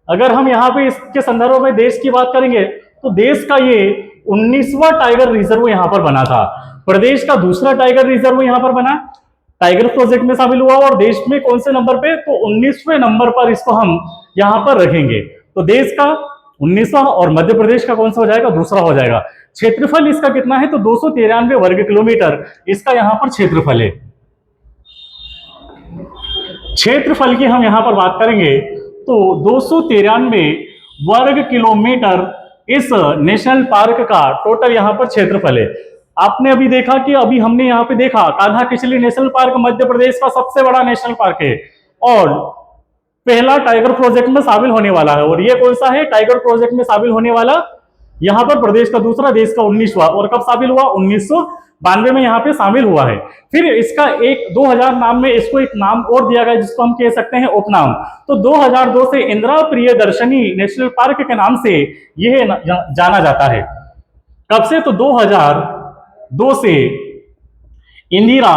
Speaker 1: अगर हम यहाँ पे इसके संदर्भ में देश की बात करेंगे, तो देश का ये 19वां टाइगर रिजर्व यहाँ पर बना था। प्रदेश का दूसरा टाइगर रिजर्व यहाँ पर बना, टाइगर प्रोजेक्ट में शामिल हुआ, और देश में कौन से नंबर पे, तो 19वें नंबर पर इसको हम यहाँ पर रखेंगे। तो देश का 19वां और मध्य प्रदेश का कौन सा हो जाएगा, दूसरा हो जाएगा। क्षेत्रफल इसका कितना है, तो 293 वर्ग किलोमीटर इसका यहाँ पर क्षेत्रफल है। क्षेत्रफल की हम यहाँ पर बात करेंगे तो 293 वर्ग किलोमीटर इस नेशनल पार्क का टोटल यहाँ पर क्षेत्रफल है। आपने अभी देखा कि अभी हमने यहाँ पे देखा कान्हा किसली नेशनल पार्क मध्य प्रदेश का सबसे बड़ा नेशनल पार्क है और पहला टाइगर प्रोजेक्ट में शामिल होने वाला है। और ये कौन सा है, टाइगर प्रोजेक्ट में शामिल होने वाला यहाँ पर प्रदेश का दूसरा, देश का 19वां। और कब शामिल हुआ, 1992 में यहाँ पे शामिल हुआ है। फिर इसका एक 2000 नाम में इसको एक नाम और दिया गया जिसको हम कह सकते हैं उपनाम। तो 2002 से इंदिरा प्रियदर्शनी नेशनल पार्क के नाम से यह जाना जाता है। कब से, तो 2002 से इंदिरा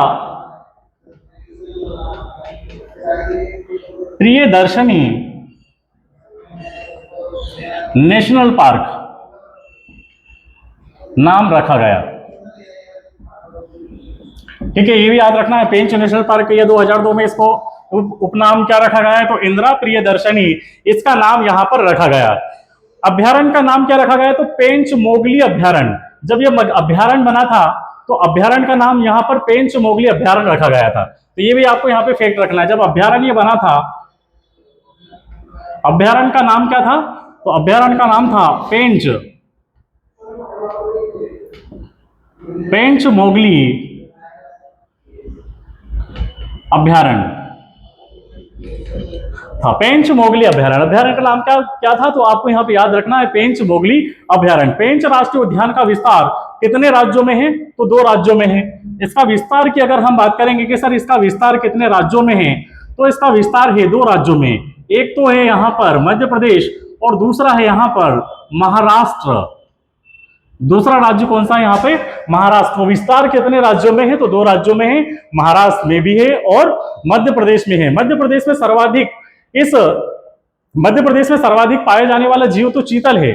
Speaker 1: प्रियदर्शनी नेशनल पार्क नाम रखा गया। ठीक है, ये भी याद रखना है। पेंच नेशनल पार्क ये 2002 में इसको उपनाम क्या रखा गया है, तो इंदिरा प्रियदर्शनी इसका नाम यहां पर रखा गया। अभ्यारण्य का नाम क्या रखा गया, तो पेंच मोगली अभ्यारण्य। जब ये अभ्यारण्य बना था तो अभ्यारण्य का नाम यहाँ पर पेंच मोगली अभ्यारण्य रखा गया था। तो ये भी आपको यहाँ पे फैक्ट रखना है। जब अभ्यारण्य बना था, अभ्यारण्य का नाम क्या था, तो अभ्यारण्य का नाम था पेंच पेंच मोगली अभ्यारण्य था। पेंच मोगली अभ्यारण्य, अभ्यारण्य का नाम क्या क्या था, तो आपको यहाँ पे याद रखना है पेंच मोगली अभ्यारण्य। पेंच राष्ट्रीय उद्यान का विस्तार कितने राज्यों में है, तो 2 राज्यों में है। इसका विस्तार की अगर हम बात करेंगे कि सर इसका विस्तार कितने राज्यों में है, तो इसका विस्तार है 2 राज्यों में। एक तो है यहाँ पर मध्य प्रदेश और दूसरा है यहाँ पर महाराष्ट्र। दूसरा राज्य कौन सा है यहाँ पे, महाराष्ट्र। विस्तार कितने राज्यों में है, तो 2 राज्यों में है, महाराष्ट्र में भी है और मध्य प्रदेश में है। मध्य प्रदेश में सर्वाधिक पाया जाने वाला जीव तो चीतल है।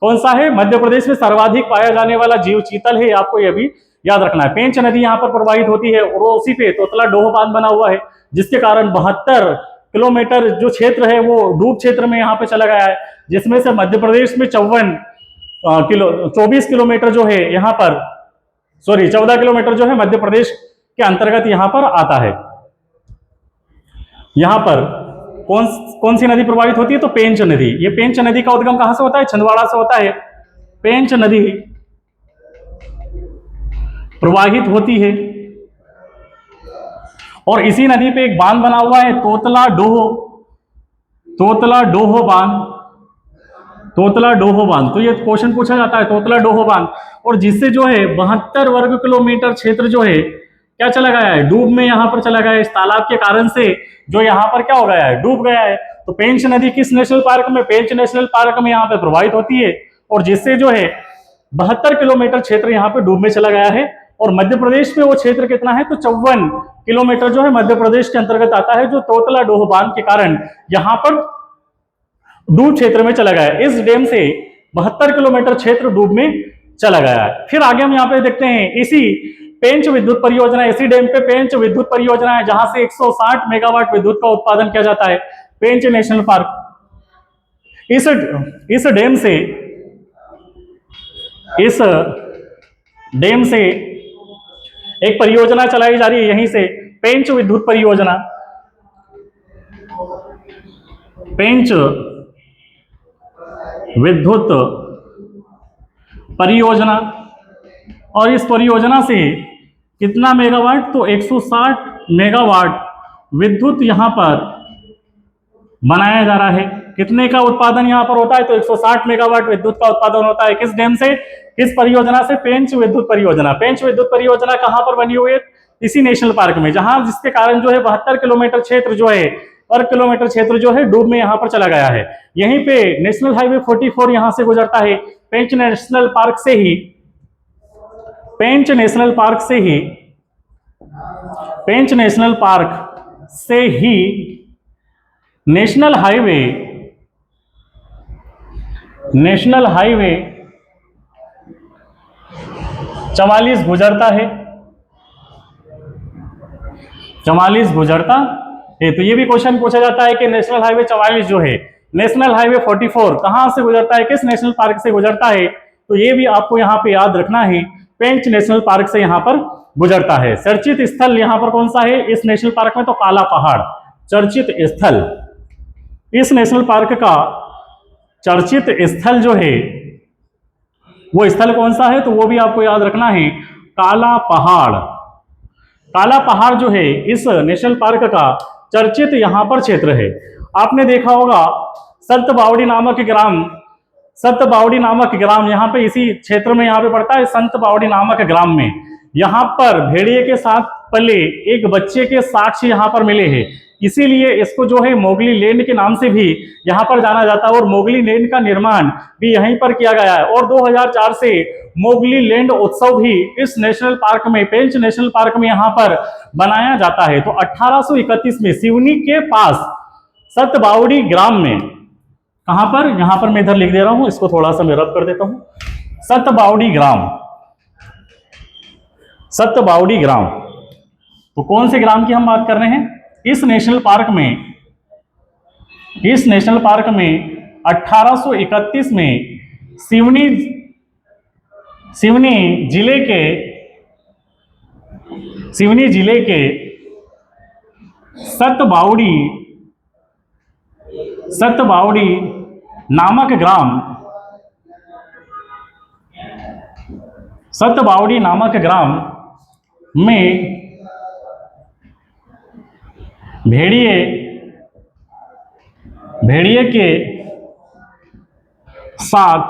Speaker 1: कौन सा है, मध्य प्रदेश में सर्वाधिक पाया जाने वाला जीव चीतल है, आपको यह भी याद रखना है। पेंच नदी यहाँ पर प्रवाहित होती है और उसी पे तोतला डोह बांध बना हुआ है, जिसके कारण 72 किलोमीटर जो क्षेत्र है वो डूब क्षेत्र में यहाँ पे चला गया है, जिसमें से मध्य प्रदेश में 24 किलोमीटर जो है यहाँ पर 14 किलोमीटर जो है मध्य प्रदेश के अंतर्गत यहाँ पर आता है। यहाँ पर कौन सी नदी प्रवाहित होती है, तो पेंच नदी। ये पेंच नदी का उद्गम कहां से होता है, छिंदवाड़ा से होता है। पेंच नदी प्रवाहित होती है और इसी नदी पे एक बांध बना हुआ है, तोतला डोह बांध। तो ये क्वेश्चन पूछा जाता है, तोतला डोह बांध, और जिससे जो है 72 वर्ग किलोमीटर क्षेत्र जो है क्या चला गया है, डूब में यहाँ पर चला गया है। इस तालाब के कारण से जो यहाँ पर क्या हो गया है, डूब गया है। तो पेंच नदी किस नेशनल पार्क में, पेंच नेशनल पार्क में यहाँ पे प्रवाहित होती है, और जिससे जो है 72 किलोमीटर क्षेत्र यहाँ पे डूब में चला गया है। और मध्य प्रदेश में वो क्षेत्र कितना है, तो 54 किलोमीटर जो है मध्य प्रदेश के अंतर्गत आता है, जो तोतला डोह बांध के कारण यहाँ पर डूब क्षेत्र में चला गया है। इस डैम से 72 किलोमीटर क्षेत्र डूब में चला गया है। फिर आगे हम यहाँ पे देखते हैं इसी पेंच विद्युत परियोजना, इसी डैम पे पेंच विद्युत परियोजना है, जहां से 160 मेगावाट विद्युत का उत्पादन किया जाता है। पेंच नेशनल पार्क, इस डैम से एक परियोजना चलाई जा रही है, यहीं से पेंच विद्युत परियोजना। पेंच विद्युत परियोजना, और इस परियोजना से कितना मेगावाट, तो 160 मेगावाट विद्युत यहां पर बनाया जा रहा है। कितने का उत्पादन यहां पर होता है, तो 160 मेगावाट विद्युत का उत्पादन होता है। किस डैम से, किस परियोजना से, पेंच विद्युत परियोजना। पेंच विद्युत परियोजना कहां पर बनी हुई है, इसी नेशनल पार्क में, जहां जिसके कारण जो है 72 किलोमीटर क्षेत्र जो है, वर्ग किलोमीटर क्षेत्र जो है डूब में यहां पर चला गया है। यहीं पे नेशनल हाईवे 44 यहां से गुजरता है। पेंच नेशनल पार्क से ही पेंच नेशनल हाईवे 44 गुजरता है। तो ये भी क्वेश्चन पूछा जाता है कि नेशनल हाईवे 44 जो है, नेशनल हाईवे 44 कहां से गुजरता है, किस नेशनल पार्क से गुजरता है, तो ये भी आपको यहाँ पे याद रखना है, पेंच नेशनल पार्क से यहाँ पर गुजरता है। चर्चित स्थल यहाँ पर कौन सा है इस नेशनल पार्क में, तो काला पहाड़। चर्चित स्थल, इस नेशनल पार्क का चर्चित स्थल जो है वो स्थल कौन सा है, तो वो भी आपको याद रखना है, काला पहाड़। काला पहाड़ जो है इस नेशनल पार्क का चर्चित यहां पर क्षेत्र है। आपने देखा होगा सतबावड़ी नामक ग्राम यहाँ पे इसी क्षेत्र में यहाँ पे पड़ता है। सतबावड़ी नामक ग्राम में यहाँ पर भेड़िए के साथ पले एक बच्चे के साक्ष्य यहाँ पर मिले हैं, इसीलिए इसको जो है मोगली लैंड के नाम से भी यहाँ पर जाना जाता है, और मोगली लैंड का निर्माण भी यहीं पर किया गया है। और 2004 से मोगली लैंड उत्सव भी इस नेशनल पार्क में, पेंच नेशनल पार्क में यहाँ पर बनाया जाता है। तो 1831 में सिवनी के पास सतबावड़ी ग्राम में, कहां पर, यहां पर मैं इधर लिख दे रहा हूं, इसको थोड़ा सा मैं रब कर देता हूं, सतबावड़ी ग्राम। तो कौन से ग्राम की हम बात कर रहे हैं, इस नेशनल पार्क में 1831 में सिवनी जिले के सतबावड़ी नामक ग्राम सतबावड़ी नामक ग्राम में भेड़िए के साथ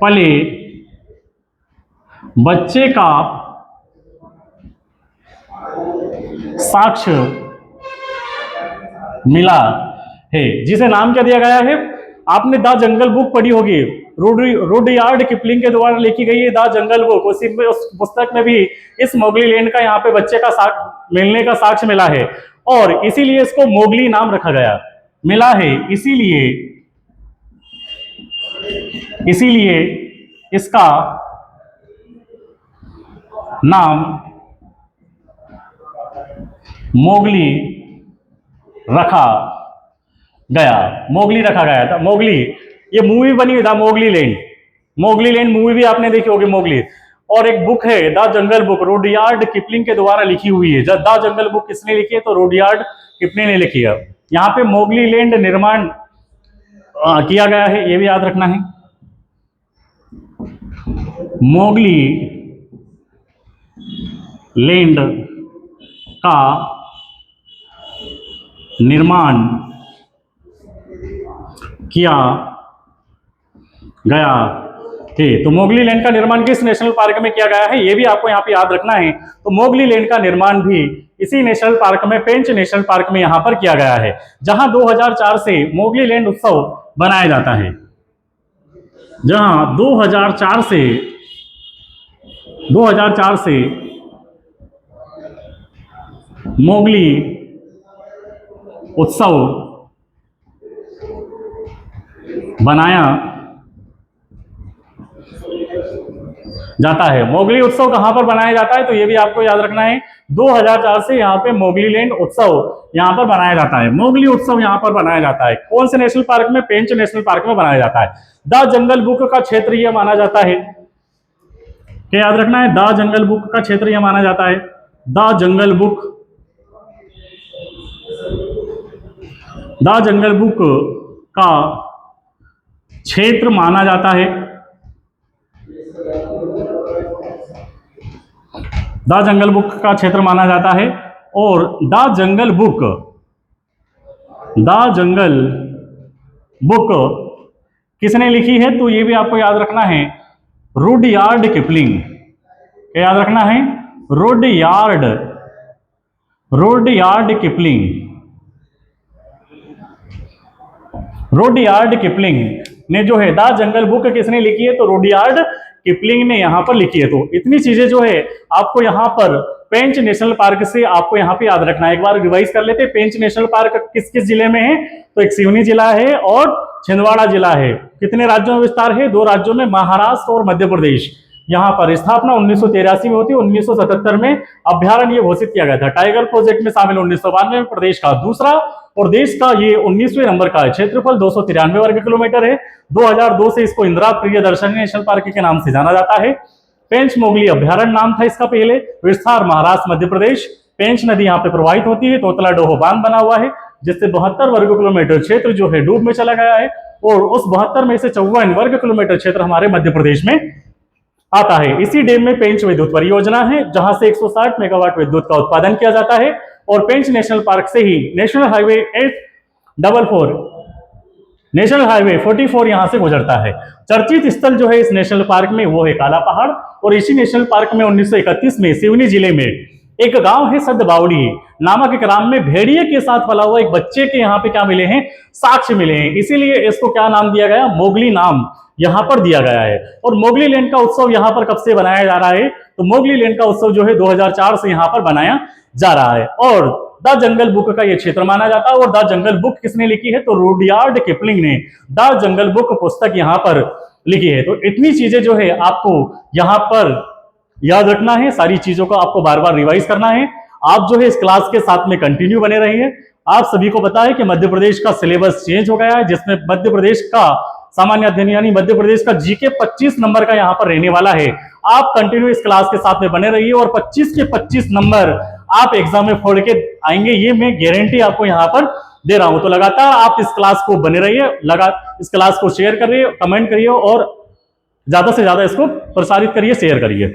Speaker 1: पले बच्चे का साक्ष्य मिला है, जिसे नाम क्या दिया गया है? आपने द जंगल बुक पढ़ी होगी, रुडयार्ड किपलिंग के द्वारा लिखी गई है द जंगल बुक। उस पुस्तक में भी इस मोगली लैंड का यहाँ पे बच्चे का मिलने का साक्ष्य मिला है और इसीलिए इसको मोगली नाम रखा गया मिला है। इसीलिए इसका नाम मोगली रखा गया था। मोगली, ये मूवी बनी हुई था मोगली लैंड मूवी भी आपने देखी होगी मोगली। और एक बुक है the jungle book, Rudyard Kipling के द्वारा लिखी हुई है। द जंगल बुक किसने लिखी है? तो रुडयार्ड किपलिंग ने लिखी है। यहाँ पे मोगली लैंड निर्माण किया गया है, ये भी याद रखना है। मोगली लैंड का निर्माण किया गया है। तो मोगली लैंड का निर्माण किस नेशनल पार्क में किया गया है, ये भी आपको यहाँ पे याद रखना है। तो मोगली लैंड का निर्माण भी इसी नेशनल पार्क में, पेंच नेशनल पार्क में यहाँ पर किया गया है, जहां 2004 से मोगली लैंड उत्सव बनाया जाता है। जहां 2004 से मोगली उत्सव बनाया जाता है। मोगली उत्सव कहां पर बनाया जाता है, तो ये भी आपको याद रखना है। 2004 से यहाँ पे मोगली लैंड उत्सव यहाँ पर बनाया जाता है। मोगली उत्सव यहाँ पर बनाया जाता है कौन से नेशनल पार्क में? पेंच नेशनल पार्क में बनाया जाता है। द जंगल बुक का क्षेत्र यह माना जाता है, क्या याद रखना है? द जंगल बुक का क्षेत्र यह माना जाता है। द जंगल बुक का क्षेत्र माना जाता है। द जंगल बुक का क्षेत्र माना जाता है। और द जंगल बुक किसने लिखी है? तो ये भी आपको याद रखना है, रुडयार्ड किपलिंग। क्या याद रखना है? रुडयार्ड किपलिंग ने जो है द जंगल बुक किसने लिखी है? तो रुडयार्ड किपलिंग ने यहाँ पर लिखी है। तो इतनी चीजें जो है आपको यहाँ पर पेंच नेशनल पार्क से आपको यहाँ पे याद रखना है। एक बार रिवाइज कर लेते हैं। पेंच नेशनल पार्क किस किस जिले में है? तो एक सिवनी जिला है और छिंदवाड़ा जिला है। कितने राज्यों में विस्तार है? 2 राज्यों में, महाराष्ट्र और मध्य प्रदेश। यहाँ पर स्थापना 1983 में होती है। 1977 में अभ्यारण्य घोषित किया गया था। टाइगर प्रोजेक्ट में शामिल 1992 में। प्रदेश का दूसरा और देश का ये 19वें नंबर का है। क्षेत्रफल 293 वर्ग किलोमीटर है। 2002 से इसको इंदिरा प्रियदर्शनी नेशनल पार्क के नाम से जाना जाता है। पेंच मोगली अभ्यारण्य नाम था इसका पहले। विस्तार महाराष्ट्र मध्य प्रदेश। पेंच नदी यहाँ पे प्रवाहित होती है। तोतला डोहो बांध बना हुआ है, जिससे 72 वर्ग किलोमीटर क्षेत्र जो है डूब में चला गया है। और उस 72 में से 54 वर्ग किलोमीटर क्षेत्र हमारे मध्य प्रदेश में आता है। इसी डैम में पेंच विद्युत परियोजना है, जहां से 160 मेगावाट विद्युत का उत्पादन किया जाता है। और पेंच नेशनल पार्क से ही नेशनल हाईवे 44 यहां से गुजरता है। चर्चित स्थल जो है इस नेशनल पार्क में वो है काला पहाड़। और इसी नेशनल पार्क में 1931 में सिवनी जिले में एक गांव है सतबावड़ी नामक एक ग्राम में भेड़िए के साथ पला हुआ एक बच्चे के यहाँ पे क्या मिले हैं? साक्ष्य मिले हैं। इसीलिए इसको क्या नाम दिया गया? मोगली नाम यहाँ पर दिया गया है। और मोगली लैंड का उत्सव यहाँ पर कब से बनाया जा रहा है? तो मोगली लैंड का उत्सव जो है 2004 से यहाँ पर बनाया जा रहा है। और द जंगल बुक का यह क्षेत्र माना जाता है। और द जंगल बुक किसने लिखी है? तो रुडयार्ड किपलिंग ने द जंगल बुक पुस्तक यहाँ पर लिखी है। तो इतनी चीजें जो है आपको यहाँ पर याद रखना है। सारी चीजों को आपको बार बार रिवाइज करना है। आप जो है इस क्लास के साथ में कंटिन्यू बने रहिए। आप सभी को पता है कि मध्य प्रदेश का सिलेबस चेंज हो गया है, जिसमें मध्य प्रदेश का सामान्य अध्ययन यानी मध्य प्रदेश का जीके 25 नंबर का यहाँ पर रहने वाला है। आप कंटिन्यू इस क्लास के साथ में बने रहिए और 25 के 25 नंबर आप एग्जाम में फोड़ के आएंगे, ये मैं गारंटी आपको यहाँ पर दे रहा हूं। तो लगातार आप इस क्लास को बने रहिए, इस क्लास को शेयर करिए, कमेंट करिए और ज़्यादा से ज़्यादा इसको प्रसारित करिए, शेयर करिए।